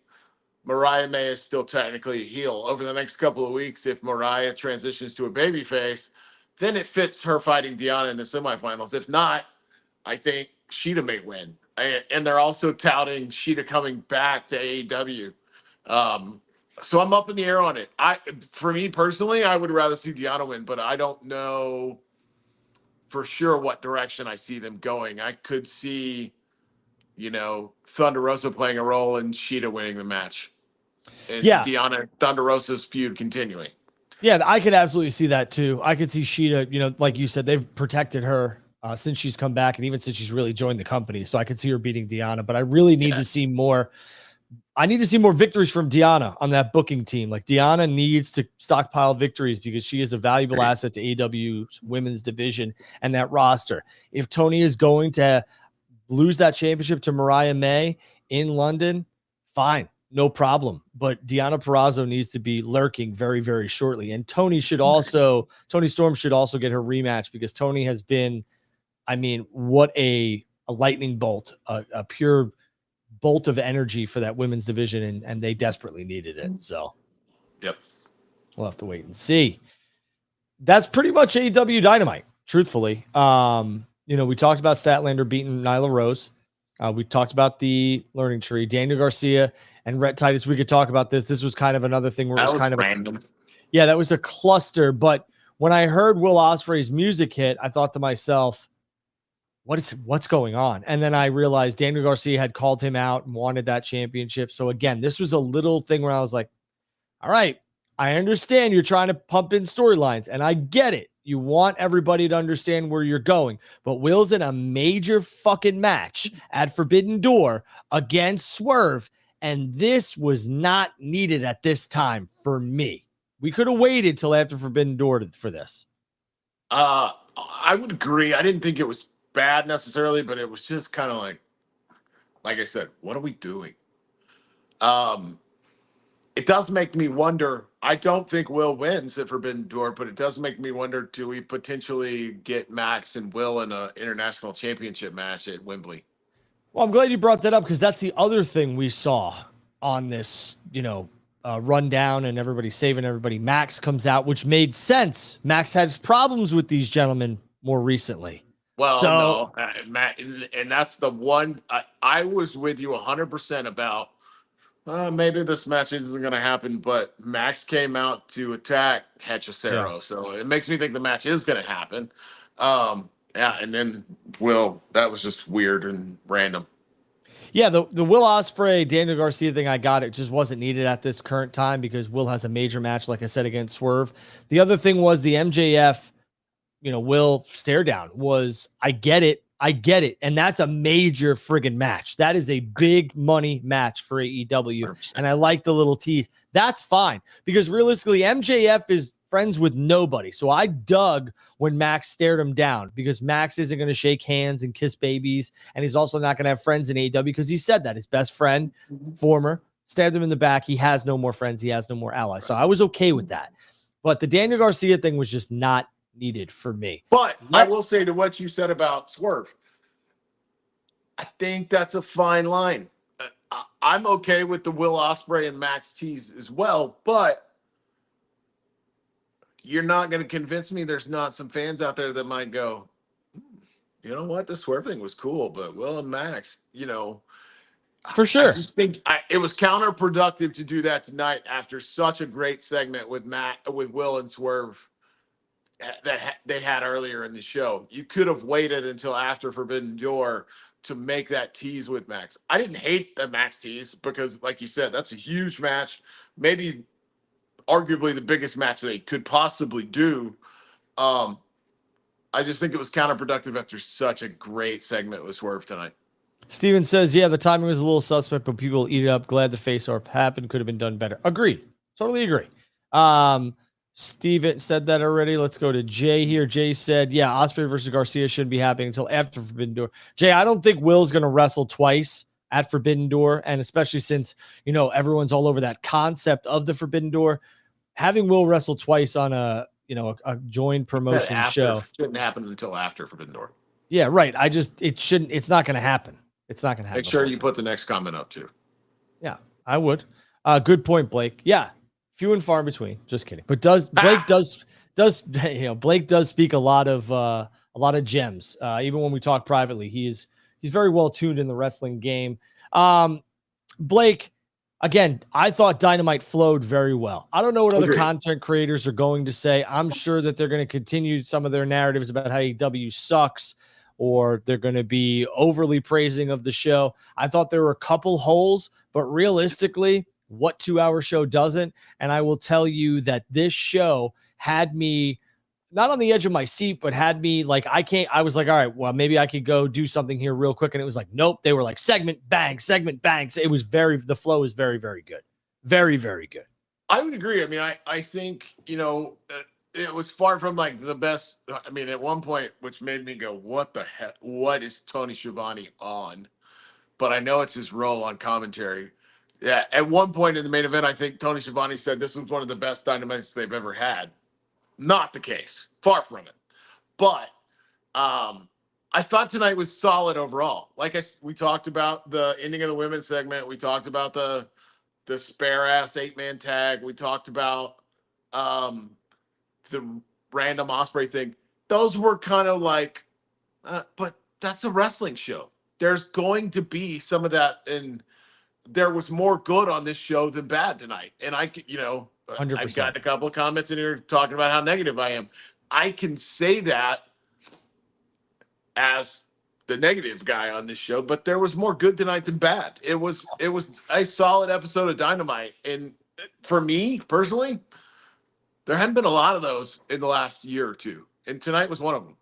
Speaker 2: Mariah May is still technically a heel. Over the next couple of weeks, if Mariah transitions to a babyface, then it fits her fighting Deonna in the semifinals. If not, I think Shida may win. And they're also touting Shida coming back to AEW. So I'm up in the air on it. For me personally, I would rather see Deonna win, but I don't know for sure what direction I see them going. I could see Thunder Rosa playing a role and Sheeta winning the match. And
Speaker 1: Yeah.
Speaker 2: Deanna Thunder Rosa's feud continuing.
Speaker 1: Yeah, I could absolutely see that too. I could see Sheeta, like you said, they've protected her since she's come back and even since she's really joined the company. So I could see her beating Deanna, but I really need to see more. I need to see more victories from Deanna on that booking team. Like Deanna needs to stockpile victories because she is a valuable asset to AEW's women's division and that roster. If Tony is going to lose that championship to Mariah May in London, fine, no problem. But Deanna Purrazzo needs to be lurking very, very shortly. And Tony Storm should also get her rematch because Tony has been, what a lightning bolt, a pure bolt of energy for that women's division, and they desperately needed it. So,
Speaker 2: yep,
Speaker 1: we'll have to wait and see. That's pretty much AEW Dynamite, truthfully. We talked about Statlander beating Nyla Rose. We talked about the learning tree, Daniel Garcia and Rhett Titus. We could talk about this. This was kind of another thing where it was kind of
Speaker 2: random.
Speaker 1: That was a cluster. But when I heard Will Ospreay's music hit, I thought to myself, what's going on? And then I realized Daniel Garcia had called him out and wanted that championship. So again, this was a little thing where I was like, all right, I understand you're trying to pump in storylines and I get it. You want everybody to understand where you're going, but Will's in a major fucking match at Forbidden Door against Swerve. And this was not needed at this time for me. We could have waited till after Forbidden Door for this.
Speaker 2: I would agree. I didn't think it was bad necessarily, but it was just kind of like I said, what are we doing? It does make me wonder. I don't think Will wins at Forbidden Door, but it does make me wonder, do we potentially get Max and Will in an international championship match at Wembley?
Speaker 1: Well, I'm glad you brought that up because that's the other thing we saw on this, rundown and everybody saving everybody. Max comes out, which made sense. Max has problems with these gentlemen more recently.
Speaker 2: Well, no, Matt, and that's the one I was with you 100% about. Maybe this match isn't going to happen, but Max came out to attack Hechicero, so it makes me think the match is going to happen. And then that was just weird and random.
Speaker 1: Yeah, the Will Ospreay, Daniel Garcia thing, I got it. Just wasn't needed at this current time because Will has a major match, like I said, against Swerve. The other thing was the MJF, Will stare down was, I get it. And that's a major friggin' match. That is a big money match for AEW. 100%. And I like the little tease. That's fine because realistically, MJF is friends with nobody. So I dug when Max stared him down because Max isn't going to shake hands and kiss babies. And he's also not going to have friends in AEW because he said that his best friend, former, stabbed him in the back. He has no more friends. He has no more allies. So I was okay with that. But the Daniel Garcia thing was just not needed for me.
Speaker 2: But I will say to what you said about Swerve, I think that's a fine line. I'm okay with the Will Ospreay and Max tease as well, but you're not going to convince me there's not some fans out there that might go, you know what, the Swerve thing was cool, but Will and Max,
Speaker 1: for sure.
Speaker 2: I just think it was counterproductive to do that tonight after such a great segment with Will and Swerve that they had earlier in the show. You could have waited until after Forbidden Door to make that tease with Max. I didn't hate the Max tease because, like you said, that's a huge match. Maybe arguably the biggest match they could possibly do. I just think it was counterproductive after such a great segment with Swerve tonight.
Speaker 1: Steven says, yeah, the timing was a little suspect, but people eat it up. Glad the face-off happened. Could have been done better. Agreed. Totally agree. Steven said that already. Let's go to Jay here. Jay said, yeah, Ospreay versus Garcia shouldn't be happening until after Forbidden Door. Jay, I don't think Will's going to wrestle twice at Forbidden Door, and especially since, everyone's all over that concept of the Forbidden Door. Having Will wrestle twice on a joined promotion show
Speaker 2: shouldn't happen until after Forbidden Door.
Speaker 1: Yeah, right. It's not going to happen. It's not going to happen.
Speaker 2: Make sure you put the next comment up too.
Speaker 1: Yeah, I would. Good point, Blake. Yeah. Few and far in between. Just kidding. But Blake does speak a lot of gems. Even when we talk privately, he's very well tuned in the wrestling game. Blake, again, I thought Dynamite flowed very well. I don't know what other content creators are going to say. I'm sure that they're going to continue some of their narratives about how AEW sucks. or they're going to be overly praising of the show. I thought there were a couple holes, but realistically, what 2-hour show doesn't? And I will tell you that this show had me not on the edge of my seat, but had me like, I was like, all right, well, maybe I could go do something here real quick. And it was like, nope. They were like segment bangs. It was the flow was very, very good. Very, very good.
Speaker 2: I would agree. I mean, I think, it was far from like the best. I mean, at one point, which made me go, what the heck? What is Tony Schiavone on? But I know it's his role on commentary. Yeah. At one point in the main event, I think Tony Schiavone said this was one of the best Dynamites they've ever had. Not the case. Far from it. But I thought tonight was solid overall. Like we talked about the ending of the women's segment. We talked about the spare ass 8-man tag. We talked about the random Ospreay thing. Those were kind of like, but that's a wrestling show. There's going to be some of that, and there was more good on this show than bad tonight. And 100%. I've gotten a couple of comments in here talking about how negative I am. I can say that as the negative guy on this show, but there was more good tonight than bad. It was a solid episode of Dynamite. And for me personally, there hadn't been a lot of those in the last year or two. And tonight was one of them.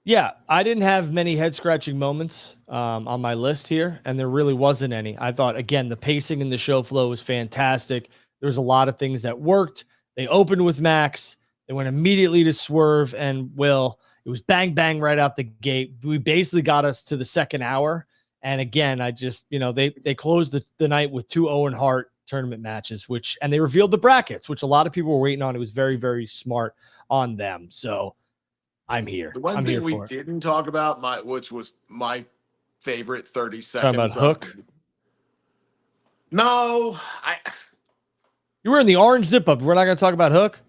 Speaker 1: Yeah, I didn't have many head-scratching moments on my list here, and there really wasn't any. I thought, again, the pacing in the show flow was fantastic. There was a lot of things that worked. They opened with Max. They went immediately to Swerve and Will. It was bang, bang right out the gate. We basically got us to the second hour. And again, I just, they closed the night with 2 Owen Hart tournament matches, and they revealed the brackets, which a lot of people were waiting on. It was very, very smart on them. So I'm here.
Speaker 2: The one thing we didn't talk about, which was my favorite 30 seconds.
Speaker 1: Talking about Hook?
Speaker 2: No,
Speaker 1: You were in the orange zip up. We're not going to talk about Hook.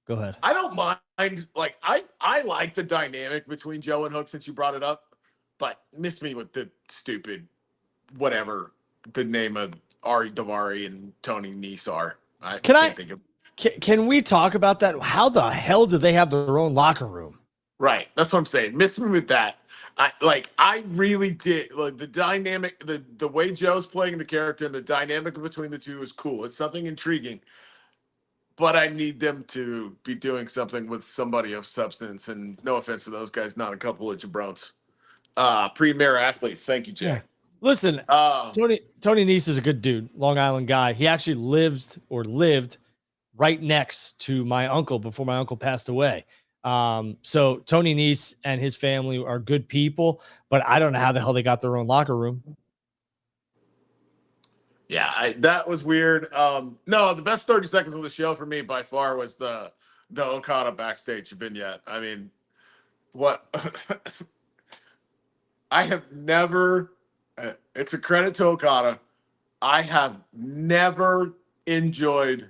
Speaker 1: Go ahead.
Speaker 2: I don't mind. Like I like the dynamic between Joe and Hook since you brought it up, but miss me with the stupid, whatever the name of Ari Daivari and Tony Nese are. I can't think of.
Speaker 1: Can we talk about that? How the hell do they have their own locker room?
Speaker 2: Right. That's what I'm saying. Miss me with that. I really did. Like the dynamic, the way Joe's playing the character and the dynamic between the two is cool. It's something intriguing. But I need them to be doing something with somebody of substance. And no offense to those guys, not a couple of jabrones. Premier athletes. Thank you, Jay.
Speaker 1: Yeah. Listen, Tony Nese is a good dude, Long Island guy. He actually lived right next to my uncle before my uncle passed away. So Tony Nese and his family are good people, but I don't know how the hell they got their own locker room.
Speaker 2: Yeah, that was weird. No, the best 30 seconds of the show for me by far was the Okada backstage vignette. I mean, what I have never, it's a credit to Okada. I have never enjoyed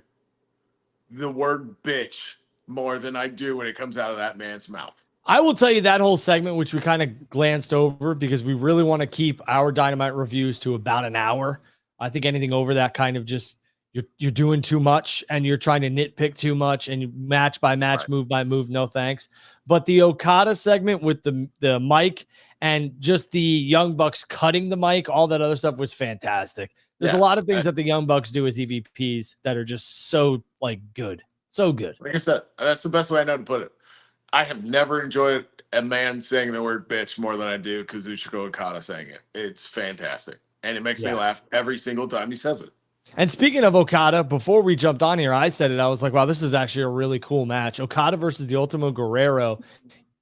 Speaker 2: the word bitch more than I do when it comes out of that man's mouth.
Speaker 1: I will tell you that whole segment, which we kind of glanced over because we really want to keep our Dynamite reviews to about an hour. I think anything over that kind of just you're doing too much and you're trying to nitpick too much and you match by match, right, move by move. No thanks. But the Okada segment with the mic and just the Young Bucks cutting the mic, all that other stuff was fantastic. There's a lot of things that the Young Bucks do as EVPs that are just so good. So good.
Speaker 2: Like I said, that's the best way I know to put it. I have never enjoyed a man saying the word bitch more than I do Kazuchika Okada saying it. It's fantastic. And it makes me laugh every single time he says it.
Speaker 1: And speaking of Okada, before we jumped on here, I said it. I was like, wow, this is actually a really cool match. Okada versus the Ultimo Guerrero.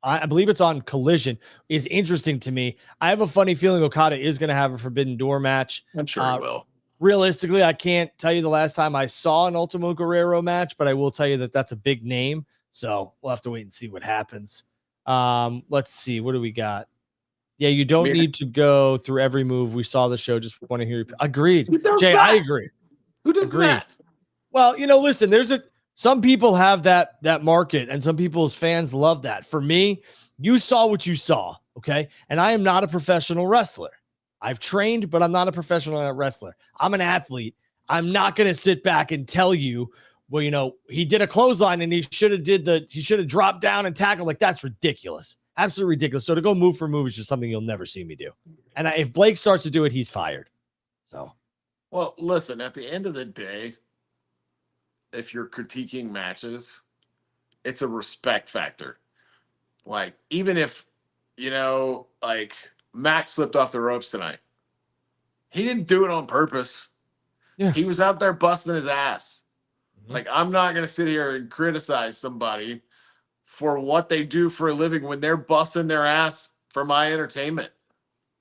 Speaker 1: I believe it's on Collision, is interesting to me. I have a funny feeling Okada is going to have a Forbidden Door match.
Speaker 2: I'm sure he will.
Speaker 1: Realistically, I can't tell you the last time I saw an Ultimo Guerrero match, but I will tell you that that's a big name. So we'll have to wait and see what happens. Let's see. What do we got? Yeah, you don't need to go through every move. We saw the show. Just want to hear you. Agreed. Jay, I agree.
Speaker 2: Who does that?
Speaker 1: Well, listen, some people have that market and some people's fans love that. For me, you saw what you saw. Okay. And I am not a professional wrestler. I've trained, but I'm not a professional wrestler. I'm an athlete. I'm not going to sit back and tell you, well, he did a clothesline and he should have dropped down and tackled. Like, that's ridiculous. Absolutely ridiculous. So to go move for move is just something you'll never see me do. And if Blake starts to do it, he's fired. So,
Speaker 2: well, listen, at the end of the day, if you're critiquing matches, it's a respect factor. Like, even if, like Max slipped off the ropes tonight, he didn't do it on purpose.
Speaker 1: Yeah.
Speaker 2: He was out there busting his ass. Mm-hmm. Like, I'm not going to sit here and criticize somebody for what they do for a living when they're busting their ass for my entertainment.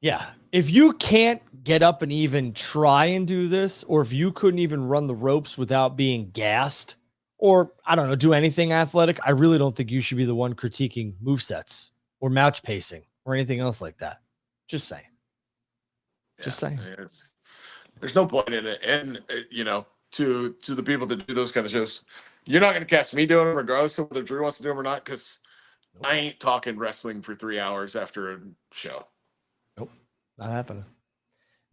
Speaker 1: Yeah. If you can't get up and even try and do this, or if you couldn't even run the ropes without being gassed, or I don't know, do anything athletic, I really don't think you should be the one critiquing movesets or match pacing or anything else like that. Just saying. Just saying.
Speaker 2: There's no point in it. And, to the people that do those kind of shows, you're not going to catch me doing them regardless of whether Drew wants to do them or not, because I ain't talking wrestling for 3 hours after a show.
Speaker 1: Nope. Not happening.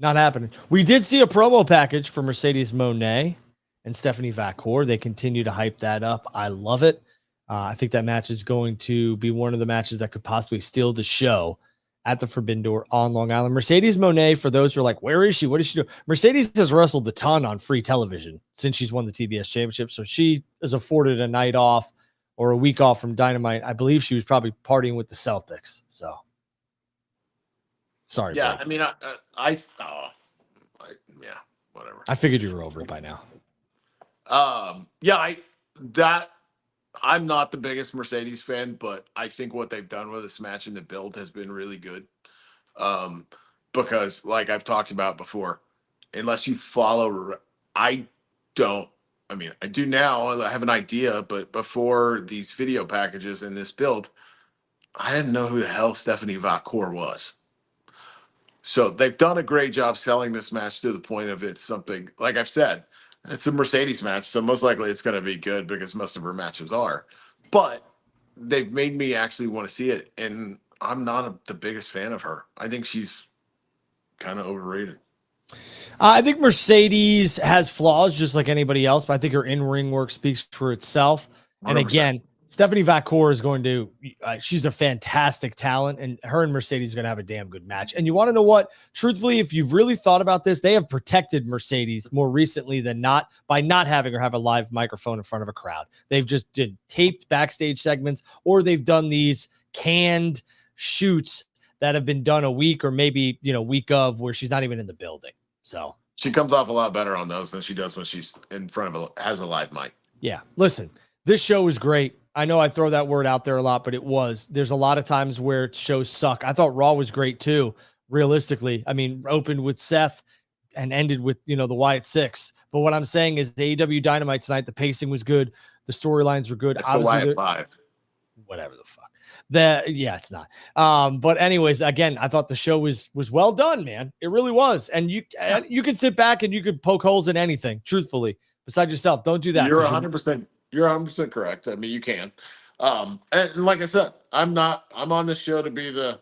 Speaker 1: Not happening. We did see a promo package for Mercedes Moné and Stephanie Vacour. They continue to hype that up. I love it. I think that match is going to be one of the matches that could possibly steal the show at the Forbidden Door on Long Island. Mercedes Moné, for those who are like, where is she? What does she do? Mercedes has wrestled a ton on free television since she's won the TBS championship. So she is afforded a night off or a week off from Dynamite. I believe she was probably partying with the Celtics. So sorry.
Speaker 2: Yeah.
Speaker 1: Blake.
Speaker 2: I mean, yeah, whatever.
Speaker 1: I figured you were over it by now.
Speaker 2: I'm not the biggest Mercedes fan, but I think what they've done with this match and the build has been really good. Because like I've talked about before, unless you follow, I do now. I have an idea, but before these video packages and this build, I didn't know who the hell Stephanie Vacour was. So they've done a great job selling this match to the point of it's something, like I've said, it's a Mercedes match, so most likely it's going to be good because most of her matches are. But they've made me actually want to see it, and I'm not the biggest fan of her. I think she's kind of overrated.
Speaker 1: I think Mercedes has flaws just like anybody else, but I think her in-ring work speaks for itself. 100%. And again, Stephanie Vacour is going to, she's a fantastic talent, and her and Mercedes are going to have a damn good match. And you want to know what? Truthfully, if you've really thought about this, they have protected Mercedes more recently than not by not having her have a live microphone in front of a crowd. They've just did taped backstage segments, or they've done these canned shoots that have been done a week or maybe, week of where she's not even in the building. So
Speaker 2: she comes off a lot better on those than she does when she's in front of has a live mic.
Speaker 1: Yeah. Listen, this show was great. I know I throw that word out there a lot, but it was. There's a lot of times where shows suck. I thought Raw was great too, realistically. I mean, opened with Seth and ended with, the Wyatt Six. But what I'm saying is the AEW Dynamite tonight, the pacing was good. The storylines were good.
Speaker 2: It's the Wyatt Five.
Speaker 1: Whatever the fuck. It's not. But anyways, again, I thought the show was well done, man. It really was. And you could sit back and you could poke holes in anything, truthfully, besides yourself. Don't do that.
Speaker 2: You're 100%. You're 100% correct. I mean, you can. And like I said, I'm on this show to be the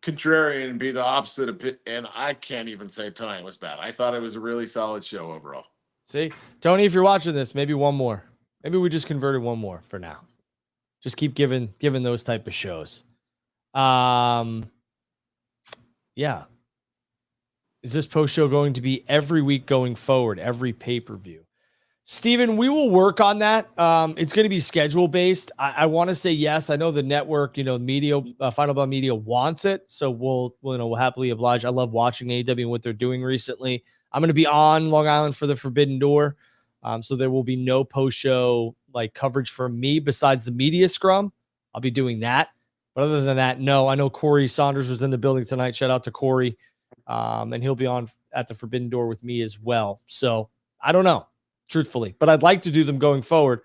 Speaker 2: contrarian and be the opposite of it. And I can't even say tonight was bad. I thought it was a really solid show overall.
Speaker 1: See, Tony, if you're watching this, maybe one more. Maybe we just converted one more for now. Just keep giving those type of shows. Yeah. Is this post show going to be every week going forward, every pay-per-view? Steven, we will work on that. It's going to be schedule based. I want to say yes. I know the network, media, Final Bell Media wants it. So we'll happily oblige. I love watching AEW and what they're doing recently. I'm going to be on Long Island for the Forbidden Door. So there will be no post show coverage from me besides the media scrum. I'll be doing that. But other than that, no. I know Corey Saunders was in the building tonight. Shout out to Corey. And he'll be on at the Forbidden Door with me as well. So I don't know, truthfully, but I'd like to do them going forward.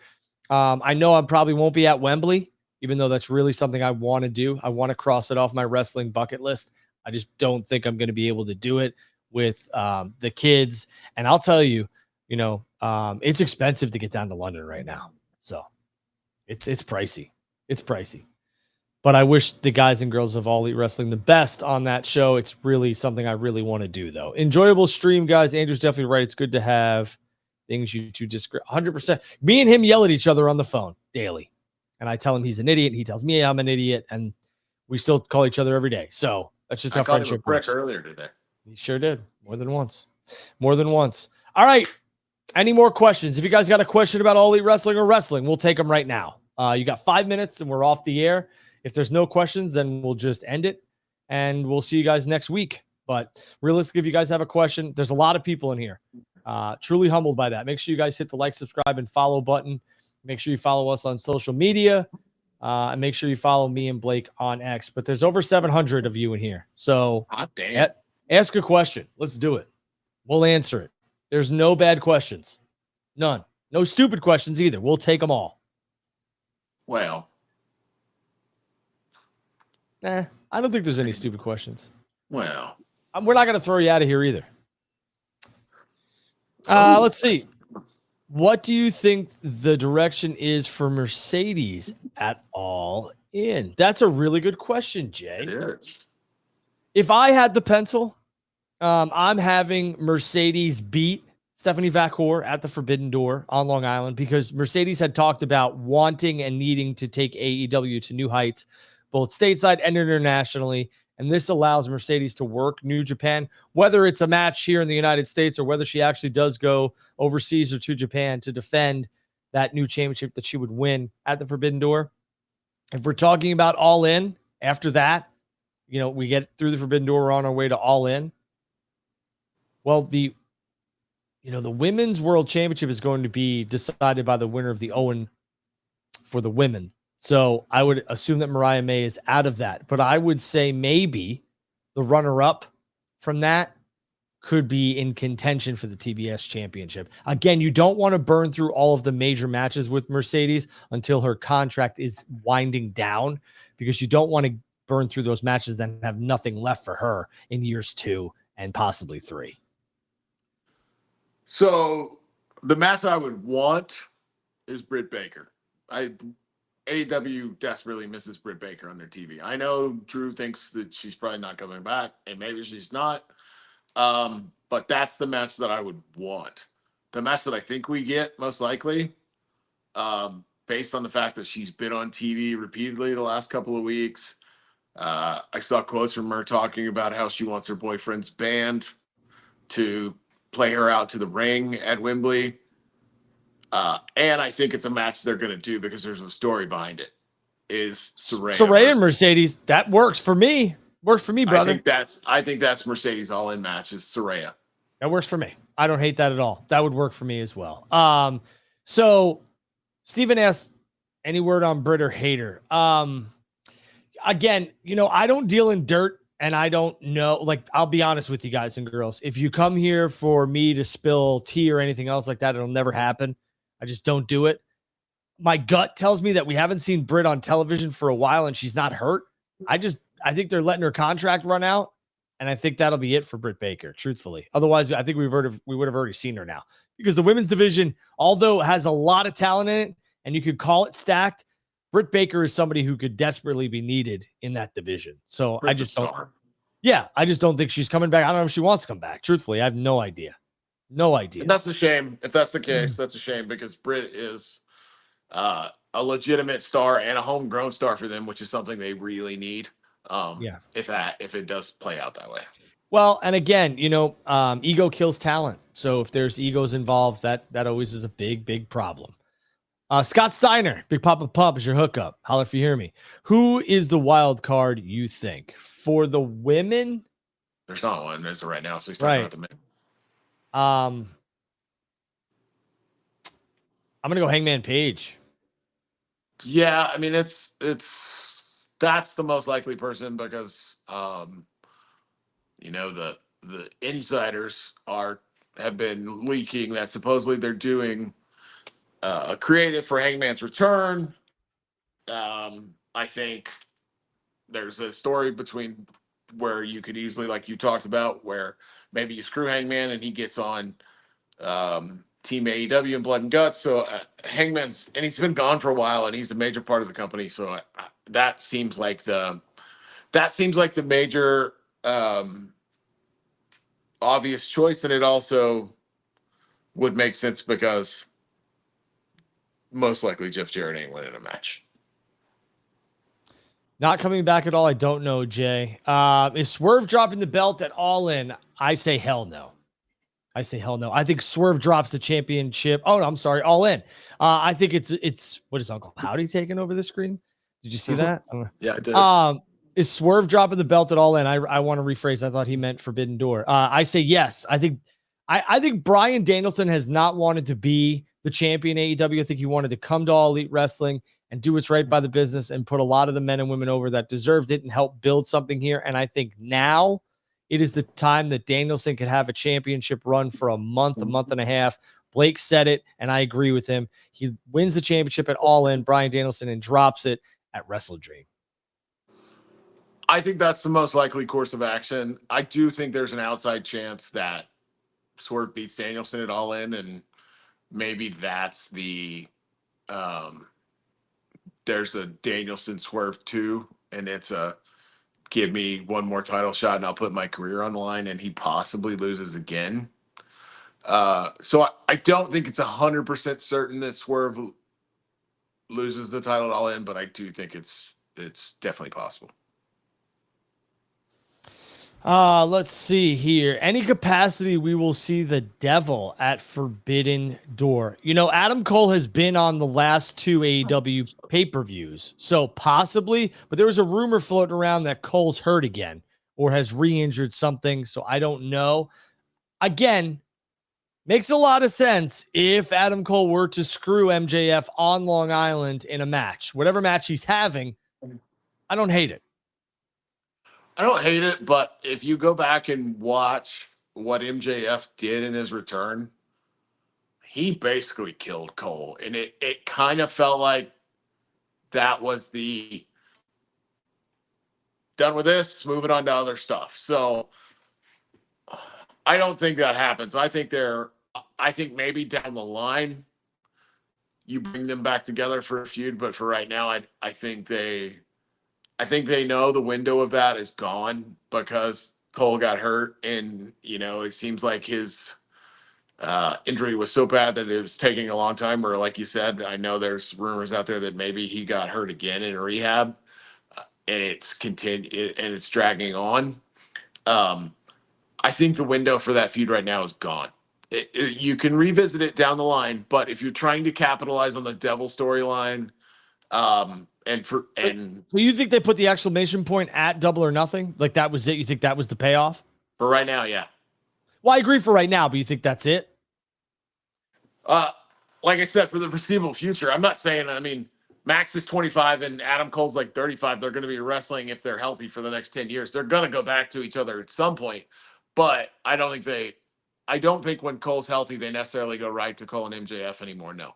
Speaker 1: I know I probably won't be at Wembley, even though that's really something I want to do. I want to cross it off my wrestling bucket list. I just don't think I'm going to be able to do it with the kids. And I'll tell you, it's expensive to get down to London right now. So it's pricey. It's pricey. But I wish the guys and girls of All Elite Wrestling the best on that show. It's really something I really want to do, though. Enjoyable stream, guys. Andrew's definitely right. It's good to have things you two disagree. 100%. Me and him yell at each other on the phone daily. And I tell him he's an idiot. He tells me I'm an idiot. And we still call each other every day. So that's just how friendship works.
Speaker 2: Earlier today.
Speaker 1: He sure did. More than once. All right. Any more questions? If you guys got a question about All Elite Wrestling or wrestling, we'll take them right now. You got 5 minutes and we're off the air. If there's no questions, then we'll just end it and we'll see you guys next week. But realistically, if you guys have a question, there's a lot of people in here. Truly humbled by that. Make sure you guys hit the like, subscribe, and follow button. Make sure you follow us on social media. And make sure you follow me and Blake on X. But there's over 700 of you in here. So ask a question. Let's do it. We'll answer it. There's no bad questions. None. No stupid questions either. We'll take them all.
Speaker 2: Well.
Speaker 1: I don't think there's any stupid questions.
Speaker 2: Well.
Speaker 1: We're not going to throw you out of here either. Let's see. What do you think the direction is for Mercedes at All In? That's a really good question, Jay.
Speaker 2: It is.
Speaker 1: If I had the pencil, I'm having Mercedes beat Stephanie Vacour at the Forbidden Door on Long Island because Mercedes had talked about wanting and needing to take AEW to new heights, both stateside and internationally. And this allows Mercedes to work New Japan, whether it's a match here in the United States or whether she actually does go overseas or to Japan to defend that new championship that she would win at the Forbidden Door. If we're talking about All In after that, we get through the Forbidden Door, we're on our way to All In. Well, the Women's World Championship is going to be decided by the winner of the Owen for the women. So I would assume that Mariah May is out of that. But I would say maybe the runner-up from that could be in contention for the TBS Championship. Again, you don't want to burn through all of the major matches with Mercedes until her contract is winding down because you don't want to burn through those matches then have nothing left for her in years 2 and possibly 3.
Speaker 2: So the match I would want is Britt Baker. AEW desperately misses Britt Baker on their TV. I know Drew thinks that she's probably not coming back, and maybe she's not. But that's the match that I would want. The match that I think we get, most likely, based on the fact that she's been on TV repeatedly the last couple of weeks. I saw quotes from her talking about how she wants her boyfriend's band to play her out to the ring at Wembley. And I think it's a match they're going to do because there's a story behind it. Is Saraya
Speaker 1: and Mercedes. That works for me. Works for me, brother.
Speaker 2: I think that's Mercedes All In match is Saraya.
Speaker 1: That works for me. I don't hate that at all. That would work for me as well. So Steven asked, any word on Britt or hater? Again, I don't deal in dirt. And I don't know, I'll be honest with you guys and girls. If you come here for me to spill tea or anything else like that, it'll never happen. I just don't do it. My gut tells me that we haven't seen Britt on television for a while and she's not hurt. I think they're letting her contract run out. And I think that'll be it for Britt Baker, truthfully. Otherwise, I think we would have already seen her now because the women's division, although it has a lot of talent in it and you could call it stacked, Britt Baker is somebody who could desperately be needed in that division. So I just don't. Yeah, I just don't think she's coming back. I don't know if she wants to come back. Truthfully, I have no idea. No idea.
Speaker 2: And that's a shame. If that's the case, that's a shame because Britt is a legitimate star and a homegrown star for them, which is something they really need. If it does play out that way.
Speaker 1: Well, and again, ego kills talent. So if there's egos involved, that always is a big, big problem. Scott Steiner, Big Papa Pump is your hookup. Holler if you hear me. Who is the wild card you think for the women?
Speaker 2: There's not one as of right now, so he's talking about the men.
Speaker 1: I'm gonna go Hangman Page.
Speaker 2: Yeah, I mean that's the most likely person because the insiders have been leaking that supposedly they're doing a creative for Hangman's return. I think there's a story between where you could easily, like you talked about, where maybe you screw Hangman and he gets on Team AEW and Blood and Guts. So Hangman's, and he's been gone for a while, and he's a major part of the company. So that seems like the major obvious choice, and it also would make sense because most likely Jeff Jarrett ain't winning a match.
Speaker 1: Not coming back at all. I don't know, Jay. Is Swerve dropping the belt at All In? I say hell no. I say hell no. I think Swerve drops the championship. Oh no, I'm sorry, All In. I think it's what is Uncle Howdy taking over the screen? Did you see that?
Speaker 2: Yeah, I did.
Speaker 1: Is Swerve dropping the belt at All In? I want to rephrase. I thought he meant Forbidden Door. I say yes. I think Bryan Danielson has not wanted to be the champion AEW. I think he wanted to come to All Elite Wrestling and do what's right by the business and put a lot of the men and women over that deserved it and help build something here. And I think now it is the time that Danielson could have a championship run for a month and a half. Blake said it, and I agree with him. He wins the championship at All In, Bryan Danielson, and drops it at Wrestle Dream.
Speaker 2: I think that's the most likely course of action. I do think there's an outside chance that Swerve beats Danielson at All In, and maybe that's the there's a Danielson Swerve 2, and it's a give me one more title shot and I'll put my career on the line, and he possibly loses again. So I don't think it's 100% certain that Swerve loses the title at All In, but I do think it's definitely possible.
Speaker 1: Let's see here. Any capacity we will see the devil at Forbidden Door. You know, Adam Cole has been on the last 2 AEW pay-per-views, so possibly, but there was a rumor floating around that Cole's hurt again or has re-injured something, so I don't know. Again, makes a lot of sense if Adam Cole were to screw MJF on Long Island in a match. Whatever match he's having, I don't hate it.
Speaker 2: I don't hate it, but if you go back and watch what MJF did in his return, he basically killed Cole. And it kind of felt like that was the done with this, moving on to other stuff. So I don't think that happens. I think maybe down the line you bring them back together for a feud, but for right now, I think they know the window of that is gone because Cole got hurt, and it seems like his injury was so bad that it was taking a long time. Or like you said, I know there's rumors out there that maybe he got hurt again in rehab, and it's dragging on. I think the window for that feud right now is gone. You can revisit it down the line, but if you're trying to capitalize on the Devil storyline, so
Speaker 1: you think they put the exclamation point at Double or Nothing? Like that was it? You think that was the payoff?
Speaker 2: For right now, yeah.
Speaker 1: Well, I agree for right now, but you think that's it?
Speaker 2: Like I said, for the foreseeable future, I'm not saying, Max is 25 and Adam Cole's like 35. They're going to be wrestling if they're healthy for the next 10 years. They're going to go back to each other at some point, but I don't think when Cole's healthy, they necessarily go right to Cole and MJF anymore. No.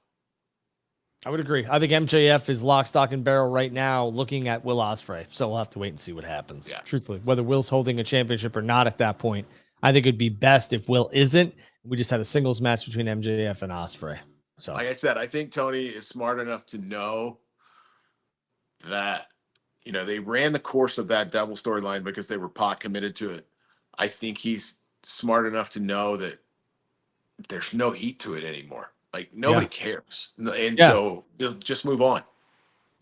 Speaker 1: I would agree. I think MJF is lock, stock, and barrel right now looking at Will Ospreay. So we'll have to wait and see what happens.
Speaker 2: Yeah.
Speaker 1: Truthfully, whether Will's holding a championship or not at that point, I think it'd be best if Will isn't. We just had a singles match between MJF and Ospreay. So,
Speaker 2: like I said, I think Tony is smart enough to know that, they ran the course of that Devil storyline because they were pot committed to it. I think he's smart enough to know that there's no heat to it anymore. Like nobody cares. And so they'll just move on.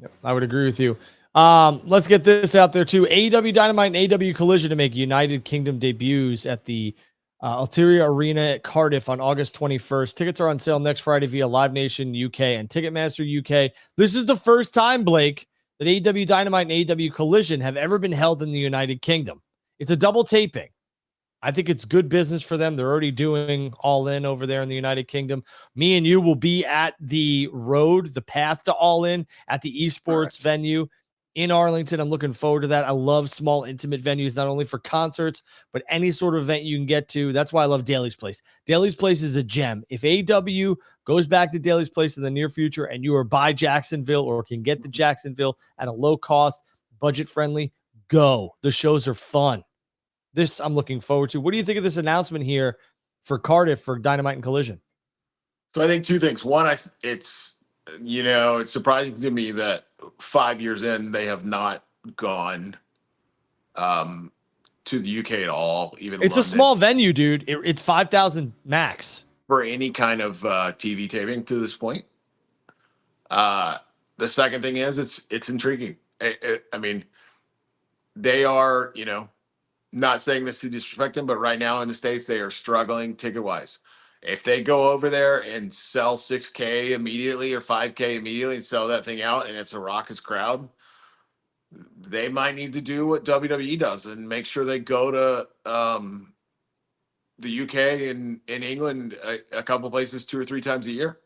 Speaker 1: Yep, I would agree with you. Let's get this out there too. AEW Dynamite and AEW Collision to make United Kingdom debuts at the Ulterior Arena at Cardiff on August 21st. Tickets are on sale next Friday via Live Nation UK and Ticketmaster UK. This is the first time, Blake, that AEW Dynamite and AEW Collision have ever been held in the United Kingdom. It's a double taping. I think it's good business for them. They're already doing All In over there in the United Kingdom. Me and you will be at the road, the path to All In at the esports venue in Arlington. I'm looking forward to that. I love small, intimate venues, not only for concerts, but any sort of event you can get to. That's why I love Daly's Place. Daly's Place is a gem. If AEW goes back to Daly's Place in the near future and you are by Jacksonville or can get to Jacksonville at a low cost, budget friendly, go. The shows are fun. This I'm looking forward to. What do you think of this announcement here for Cardiff for Dynamite and Collision?
Speaker 2: So I think two things. One, it's surprising to me that 5 years in, they have not gone to the UK at all. Even
Speaker 1: it's London. A small venue, dude. It's 5,000 max
Speaker 2: for any kind of TV taping to this point. The second thing is it's intriguing. they are, not saying this to disrespect them, but right now in the States, they are struggling ticket wise. If they go over there and sell 6K immediately or 5K immediately and sell that thing out and it's a raucous crowd, they might need to do what WWE does and make sure they go to the UK and in England a couple places 2 or 3 times a year.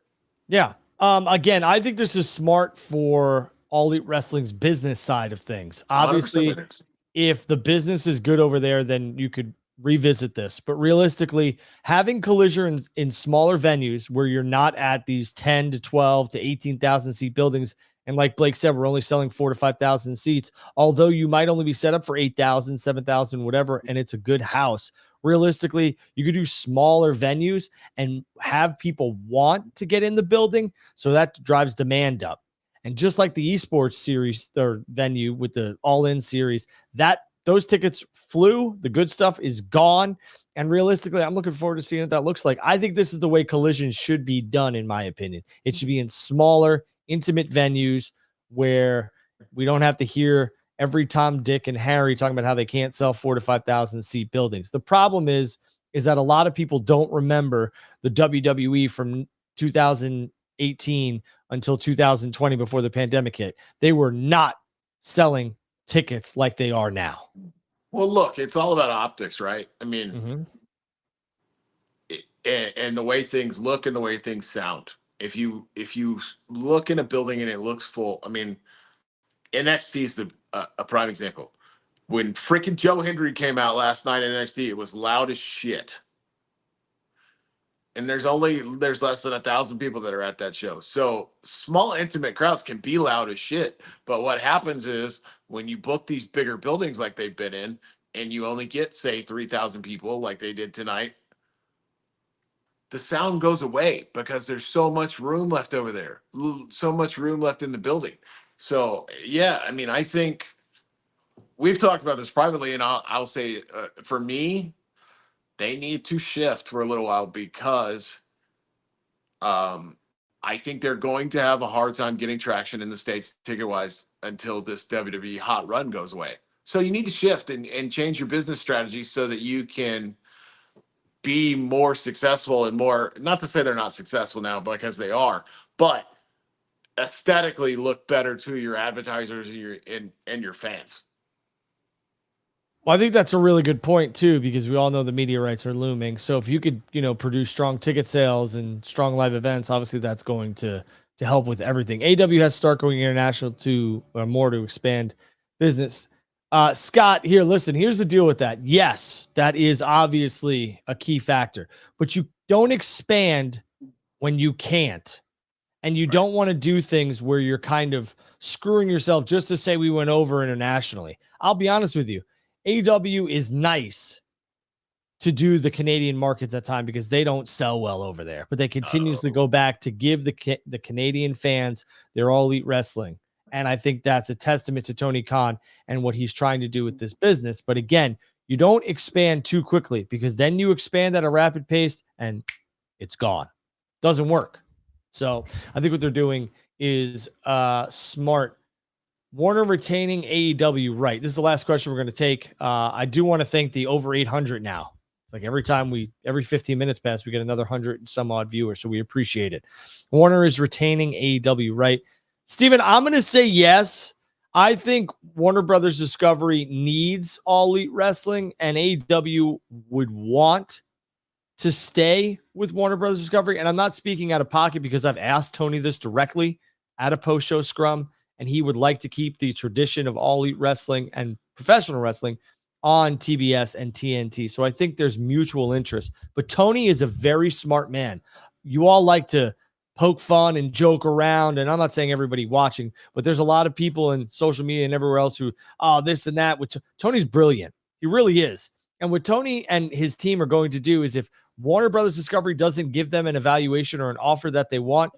Speaker 1: Yeah. Again, I think this is smart for All Elite Wrestling's business side of things. Obviously,
Speaker 2: 100%.
Speaker 1: if the business is good over there, then you could revisit this. But realistically, having Collision in smaller venues where you're not at these 10 to 12 to 18,000 seat buildings, and like Blake said, we're only selling 4,000 to 5,000 seats, although you might only be set up for 8,000, 7,000, whatever, and it's a good house. Realistically, you could do smaller venues and have people want to get in the building, so that drives demand up. And just like the esports series or venue with the all-in series, that those tickets flew. The good stuff is gone. And realistically, I'm looking forward to seeing what that looks like. I think this is the way Collision should be done, in my opinion. It should be in smaller, intimate venues where we don't have to hear every Tom, Dick, and Harry talking about how they can't sell 4,000 to 5,000 seat buildings. The problem is that a lot of people don't remember the WWE from 2018 until 2020 before the pandemic hit. They were not selling tickets like they are now.
Speaker 2: Well, look, it's all about optics, right? I mean, and the way things look and the way things sound. If you look in a building and it looks full, I mean, NXT is a prime example. When freaking Joe Hendry came out last night in NXT, it was loud as shit. And there's less than 1,000 people that are at that show. So small, intimate crowds can be loud as shit. But what happens is when you book these bigger buildings like they've been in, and you only get, say, 3,000 people like they did tonight, the sound goes away because there's so much room left over there, so much room left in the building. So, yeah, I mean, I think we've talked about this privately, and I'll say for me, they need to shift for a little while because I think they're going to have a hard time getting traction in the States ticket-wise until this WWE hot run goes away. So you need to shift and change your business strategy so that you can be more successful and more, not to say they're not successful now because they are, but aesthetically look better to your advertisers and your fans.
Speaker 1: Well, I think that's a really good point too, because we all know the media rights are looming. So if you could, produce strong ticket sales and strong live events, obviously that's going to help with everything. AEW has to start going international to more to expand business. Scott, here, listen, here's the deal with that. Yes, that is obviously a key factor, but you don't expand when you can't. And you don't want to do things where you're kind of screwing yourself just to say we went over internationally. I'll be honest with you. AEW is nice to do the Canadian markets at time because they don't sell well over there, but they continuously go back to give the Canadian fans their All Elite Wrestling. And I think that's a testament to Tony Khan and what he's trying to do with this business. But again, you don't expand too quickly because then you expand at a rapid pace and it's gone. Doesn't work. So I think what they're doing is smart. Warner retaining AEW, right? This is the last question we're going to take. I do want to thank the over 800 now. It's like every 15 minutes pass, we get another 100 and some odd viewers, so we appreciate it. Warner is retaining AEW, right? Steven, I'm going to say yes. I think Warner Brothers Discovery needs All Elite Wrestling, and AEW would want to stay with Warner Brothers Discovery. And I'm not speaking out of pocket because I've asked Tony this directly at a post-show scrum, and he would like to keep the tradition of All Elite Wrestling and professional wrestling on TBS and TNT. So I think there's mutual interest. But Tony is a very smart man. You all like to poke fun and joke around, and I'm not saying everybody watching, but there's a lot of people in social media and everywhere else who, this and that. Which Tony's brilliant. He really is. And what Tony and his team are going to do is if Warner Brothers Discovery doesn't give them an evaluation or an offer that they want,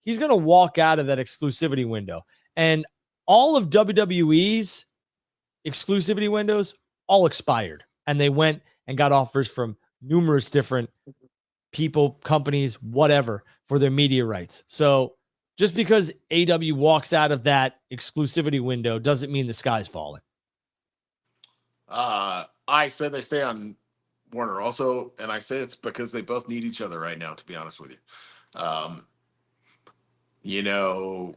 Speaker 1: he's going to walk out of that exclusivity window. And all of WWE's exclusivity windows all expired. And they went and got offers from numerous different people, companies, whatever, for their media rights. So just because AW walks out of that exclusivity window doesn't mean the sky's falling.
Speaker 2: I said they stay on Warner also, and I say it's because they both need each other right now, to be honest with you. You know,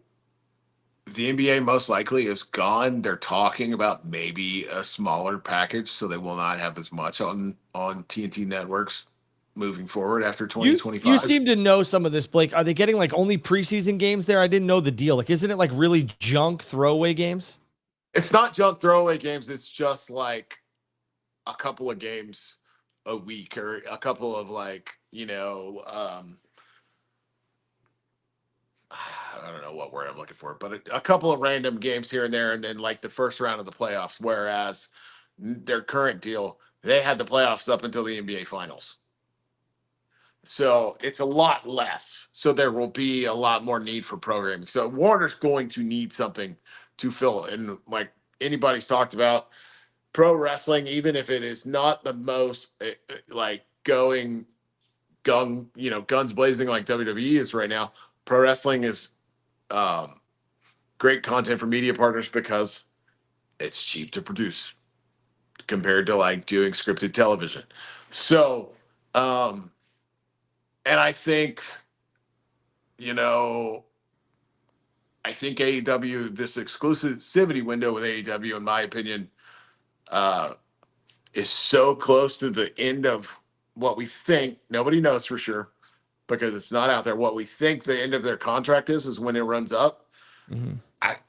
Speaker 2: the NBA most likely is gone. They're talking about maybe a smaller package, so they will not have as much on TNT networks moving forward after
Speaker 1: You
Speaker 2: 2025.
Speaker 1: seem to know some of this, Blake. Are they getting like only preseason games there? I didn't know the deal. Like, isn't it like really junk throwaway games?
Speaker 2: It's not junk throwaway games. It's just like a couple of games a week or a couple of I don't know what word I'm looking for, but a couple of random games here and there, and then like the first round of the playoffs. Whereas their current deal, they had the playoffs up until the NBA Finals, so it's a lot less. So there will be a lot more need for programming. So Warner's going to need something to fill it. And like anybody's talked about, pro wrestling, even if it is not the most like going guns blazing like WWE is right now, pro wrestling is great content for media partners because it's cheap to produce compared to like doing scripted television. So, and I think, you know, I think AEW, this exclusivity window with AEW, in my opinion, uh, is so close to the end of what we think. Nobody knows for sure because it's not out there. What we think the end of their contract is when it runs up.
Speaker 1: Mm-hmm.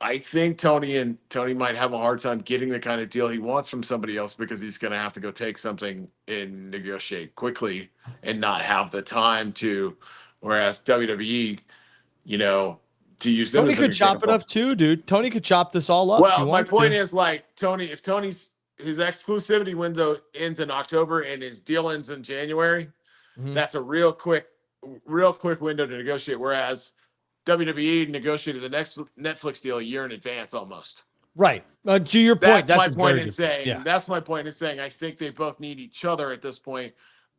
Speaker 2: I think Tony might have a hard time getting the kind of deal he wants from somebody else because he's going to have to go take something and negotiate quickly and not have the time to. Whereas WWE, you know, to use them
Speaker 1: Tony
Speaker 2: as an
Speaker 1: could chop it
Speaker 2: example.
Speaker 1: up too, dude. Tony could chop this all up if he
Speaker 2: Well, my
Speaker 1: wants
Speaker 2: point
Speaker 1: to.
Speaker 2: is like Tony, if Tony's his exclusivity window ends in October and his deal ends in January,
Speaker 1: Mm-hmm.
Speaker 2: that's a real quick window to negotiate. Whereas WWE negotiated the next Netflix deal a year in advance almost.
Speaker 1: Right. To your point,
Speaker 2: That's
Speaker 1: that's
Speaker 2: my
Speaker 1: a
Speaker 2: point
Speaker 1: very
Speaker 2: in
Speaker 1: good point.
Speaker 2: saying.
Speaker 1: Yeah.
Speaker 2: That's my point in saying. I think they both need each other at this point.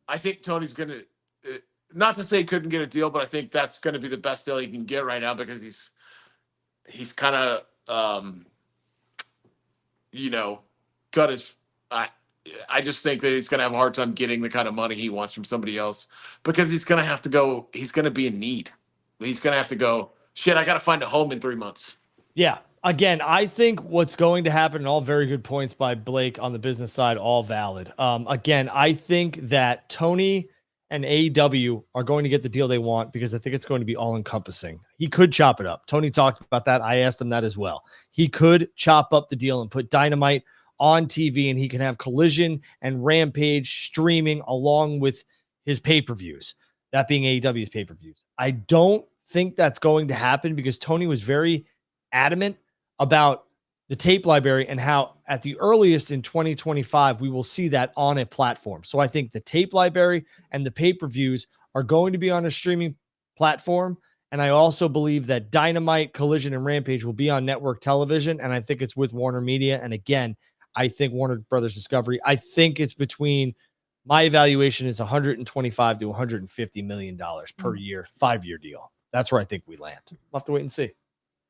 Speaker 2: I think Tony's going to, not to say he couldn't get a deal, but I think that's going to be the best deal he can get right now because he's kind of got his. I just think that he's going to have a hard time getting the kind of money he wants from somebody else because he's going to have to go. He's going to be in need. He's going to have to go. Shit, I got to find a home in 3 months.
Speaker 1: Yeah. Again, I think what's going to happen, and all very good points by Blake on the business side, all valid. Again, I think that Tony and AEW are going to get the deal they want because I think it's going to be all encompassing. He could chop it up. Tony talked about that. I asked him that as well. He could chop up the deal and put Dynamite on TV, and he can have Collision and Rampage streaming along with his pay-per-views, that being AEW's pay-per-views. I don't think that's going to happen because Tony was very adamant about the tape library and how at the earliest in 2025 we will see that on a platform. So I think the tape library and the pay-per-views are going to be on a streaming platform, and I also believe that Dynamite, Collision, and Rampage will be on network television, and I think it's with Warner Media. And again, I think Warner Brothers Discovery, I think it's between, my evaluation is 125 to 150 million dollars per year, 5-year deal. That's where I think we land. We'll have to wait and see.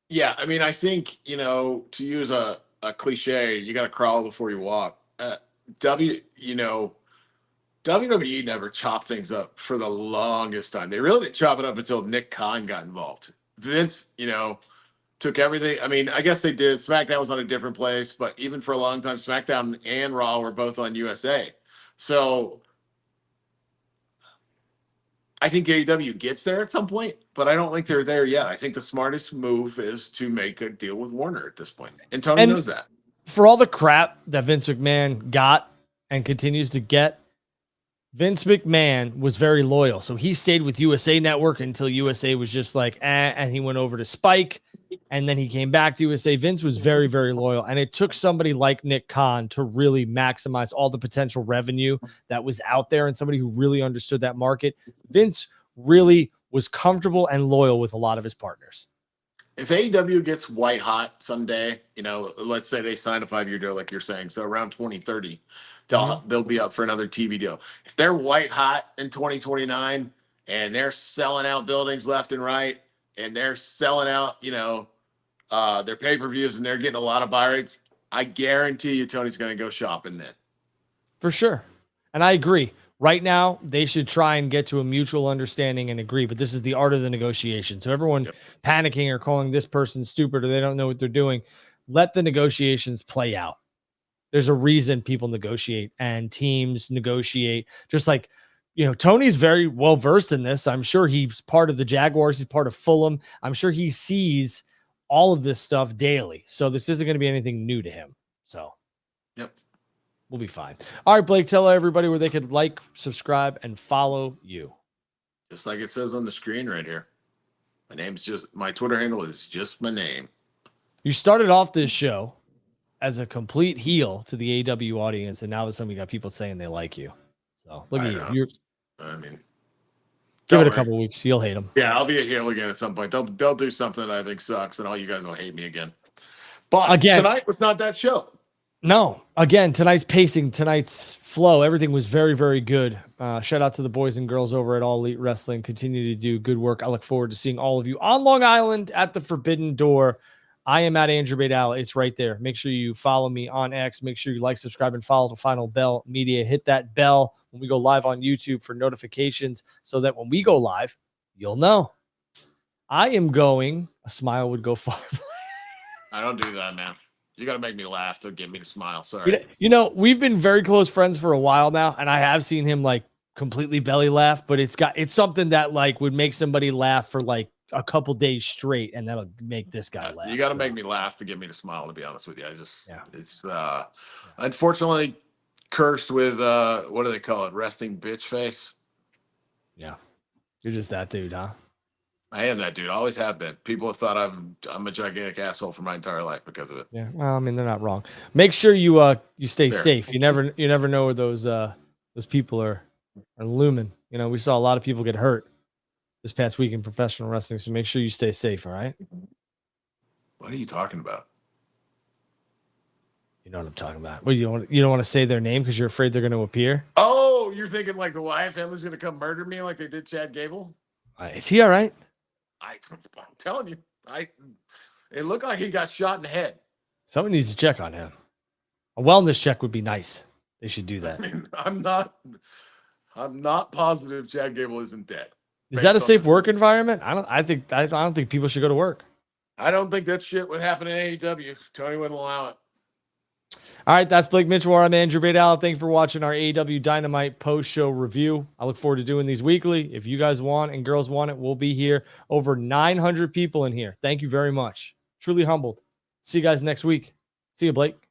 Speaker 2: Yeah, I mean, I think, to use a cliche, you got to crawl before you walk. WWE never chopped things up for the longest time. They really didn't chop it up until Nick Khan got involved. Vince, took everything. I mean, I guess they did. SmackDown was on a different place, but even for a long time, SmackDown and Raw were both on USA. So I think AEW gets there at some point, but I don't think they're there yet. I think the smartest move is to make a deal with Warner at this point. And Tony knows that.
Speaker 1: For all the crap that Vince McMahon got and continues to get, Vince McMahon was very loyal. So he stayed with USA Network until USA was just like, and he went over to Spike, and then he came back to USA. Vince was very, very loyal. And it took somebody like Nick Khan to really maximize all the potential revenue that was out there and somebody who really understood that market. Vince really was comfortable and loyal with a lot of his partners.
Speaker 2: If AEW gets white hot someday, let's say they sign a 5-year deal, like you're saying, so around 2030, they'll be up for another TV deal. If they're white hot in 2029 and they're selling out buildings left and right, and they're selling out, their pay-per-views and they're getting a lot of buy rates, I guarantee you Tony's going to go shopping then.
Speaker 1: For sure. And I agree. Right now, they should try and get to a mutual understanding and agree, but this is the art of the negotiation. So everyone panicking or calling this person stupid or they don't know what they're doing, let the negotiations play out. There's a reason people negotiate and teams negotiate. Just like, Tony's very well versed in this. I'm sure he's part of the Jaguars. He's part of Fulham. I'm sure he sees all of this stuff daily. So this isn't going to be anything new to him. So,
Speaker 2: yep.
Speaker 1: We'll be fine. All right, Blake, tell everybody where they could like, subscribe, and follow you.
Speaker 2: Just like it says on the screen right here. My Twitter handle is just my name.
Speaker 1: You started off this show as a complete heel to the AEW audience, and now all of a sudden we got people saying they like you. So look at you. Give it a couple weeks. You'll hate them.
Speaker 2: Yeah, I'll be a heel again at some point. They'll do something that I think sucks, and all you guys will hate me again. But again, tonight was not that show.
Speaker 1: No, again, tonight's pacing, tonight's flow, everything was very, very good. Shout out to the boys and girls over at All Elite Wrestling. Continue to do good work. I look forward to seeing all of you on Long Island at the Forbidden Door. I am at Andrew Baydal. It's right there. Make sure you follow me on X. Make sure you like, subscribe, and follow the Final Bell Media. Hit that bell when we go live on YouTube for notifications so that when we go live, you'll know. I am going. A smile would go far.
Speaker 2: I don't do that, man. You got to make me laugh to get me to smile. Sorry.
Speaker 1: We've been very close friends for a while now, and I have seen him like completely belly laugh, but it's something that like would make somebody laugh for like a couple days straight, and that'll make this guy laugh.
Speaker 2: You got to make me laugh to get me to smile, to be honest with you. It's unfortunately cursed with what do they call it? Resting bitch face.
Speaker 1: Yeah. You're just that dude, huh?
Speaker 2: I am that dude. I always have been. People have thought I'm a gigantic asshole for my entire life because of it.
Speaker 1: Yeah. Well, I mean, they're not wrong. Make sure you stay safe. You never know where those people are looming. We saw a lot of people get hurt this past week in professional wrestling, so make sure you stay safe, all right?
Speaker 2: What are you talking about?
Speaker 1: You know what I'm talking about. Well, you don't want to say their name because you're afraid they're going to appear?
Speaker 2: Oh, you're thinking like the Wyatt family's going to come murder me like they did Chad Gable?
Speaker 1: Is he all right?
Speaker 2: I'm telling you, it looked like he got shot in the head.
Speaker 1: Someone needs to check on him. A wellness check would be nice. They should do that.
Speaker 2: I mean, I'm not positive Chad Gable isn't dead.
Speaker 1: Is that a safe work environment? I don't think people should go to work.
Speaker 2: I don't think that shit would happen in AEW. Tony wouldn't allow it.
Speaker 1: All right, that's Blake Mitchell. I'm Andrew Baydal. Thanks for watching our AEW Dynamite post-show review. I look forward to doing these weekly. If you guys want and girls want it, we'll be here. Over 900 people in here. Thank you very much. Truly humbled. See you guys next week. See you, Blake.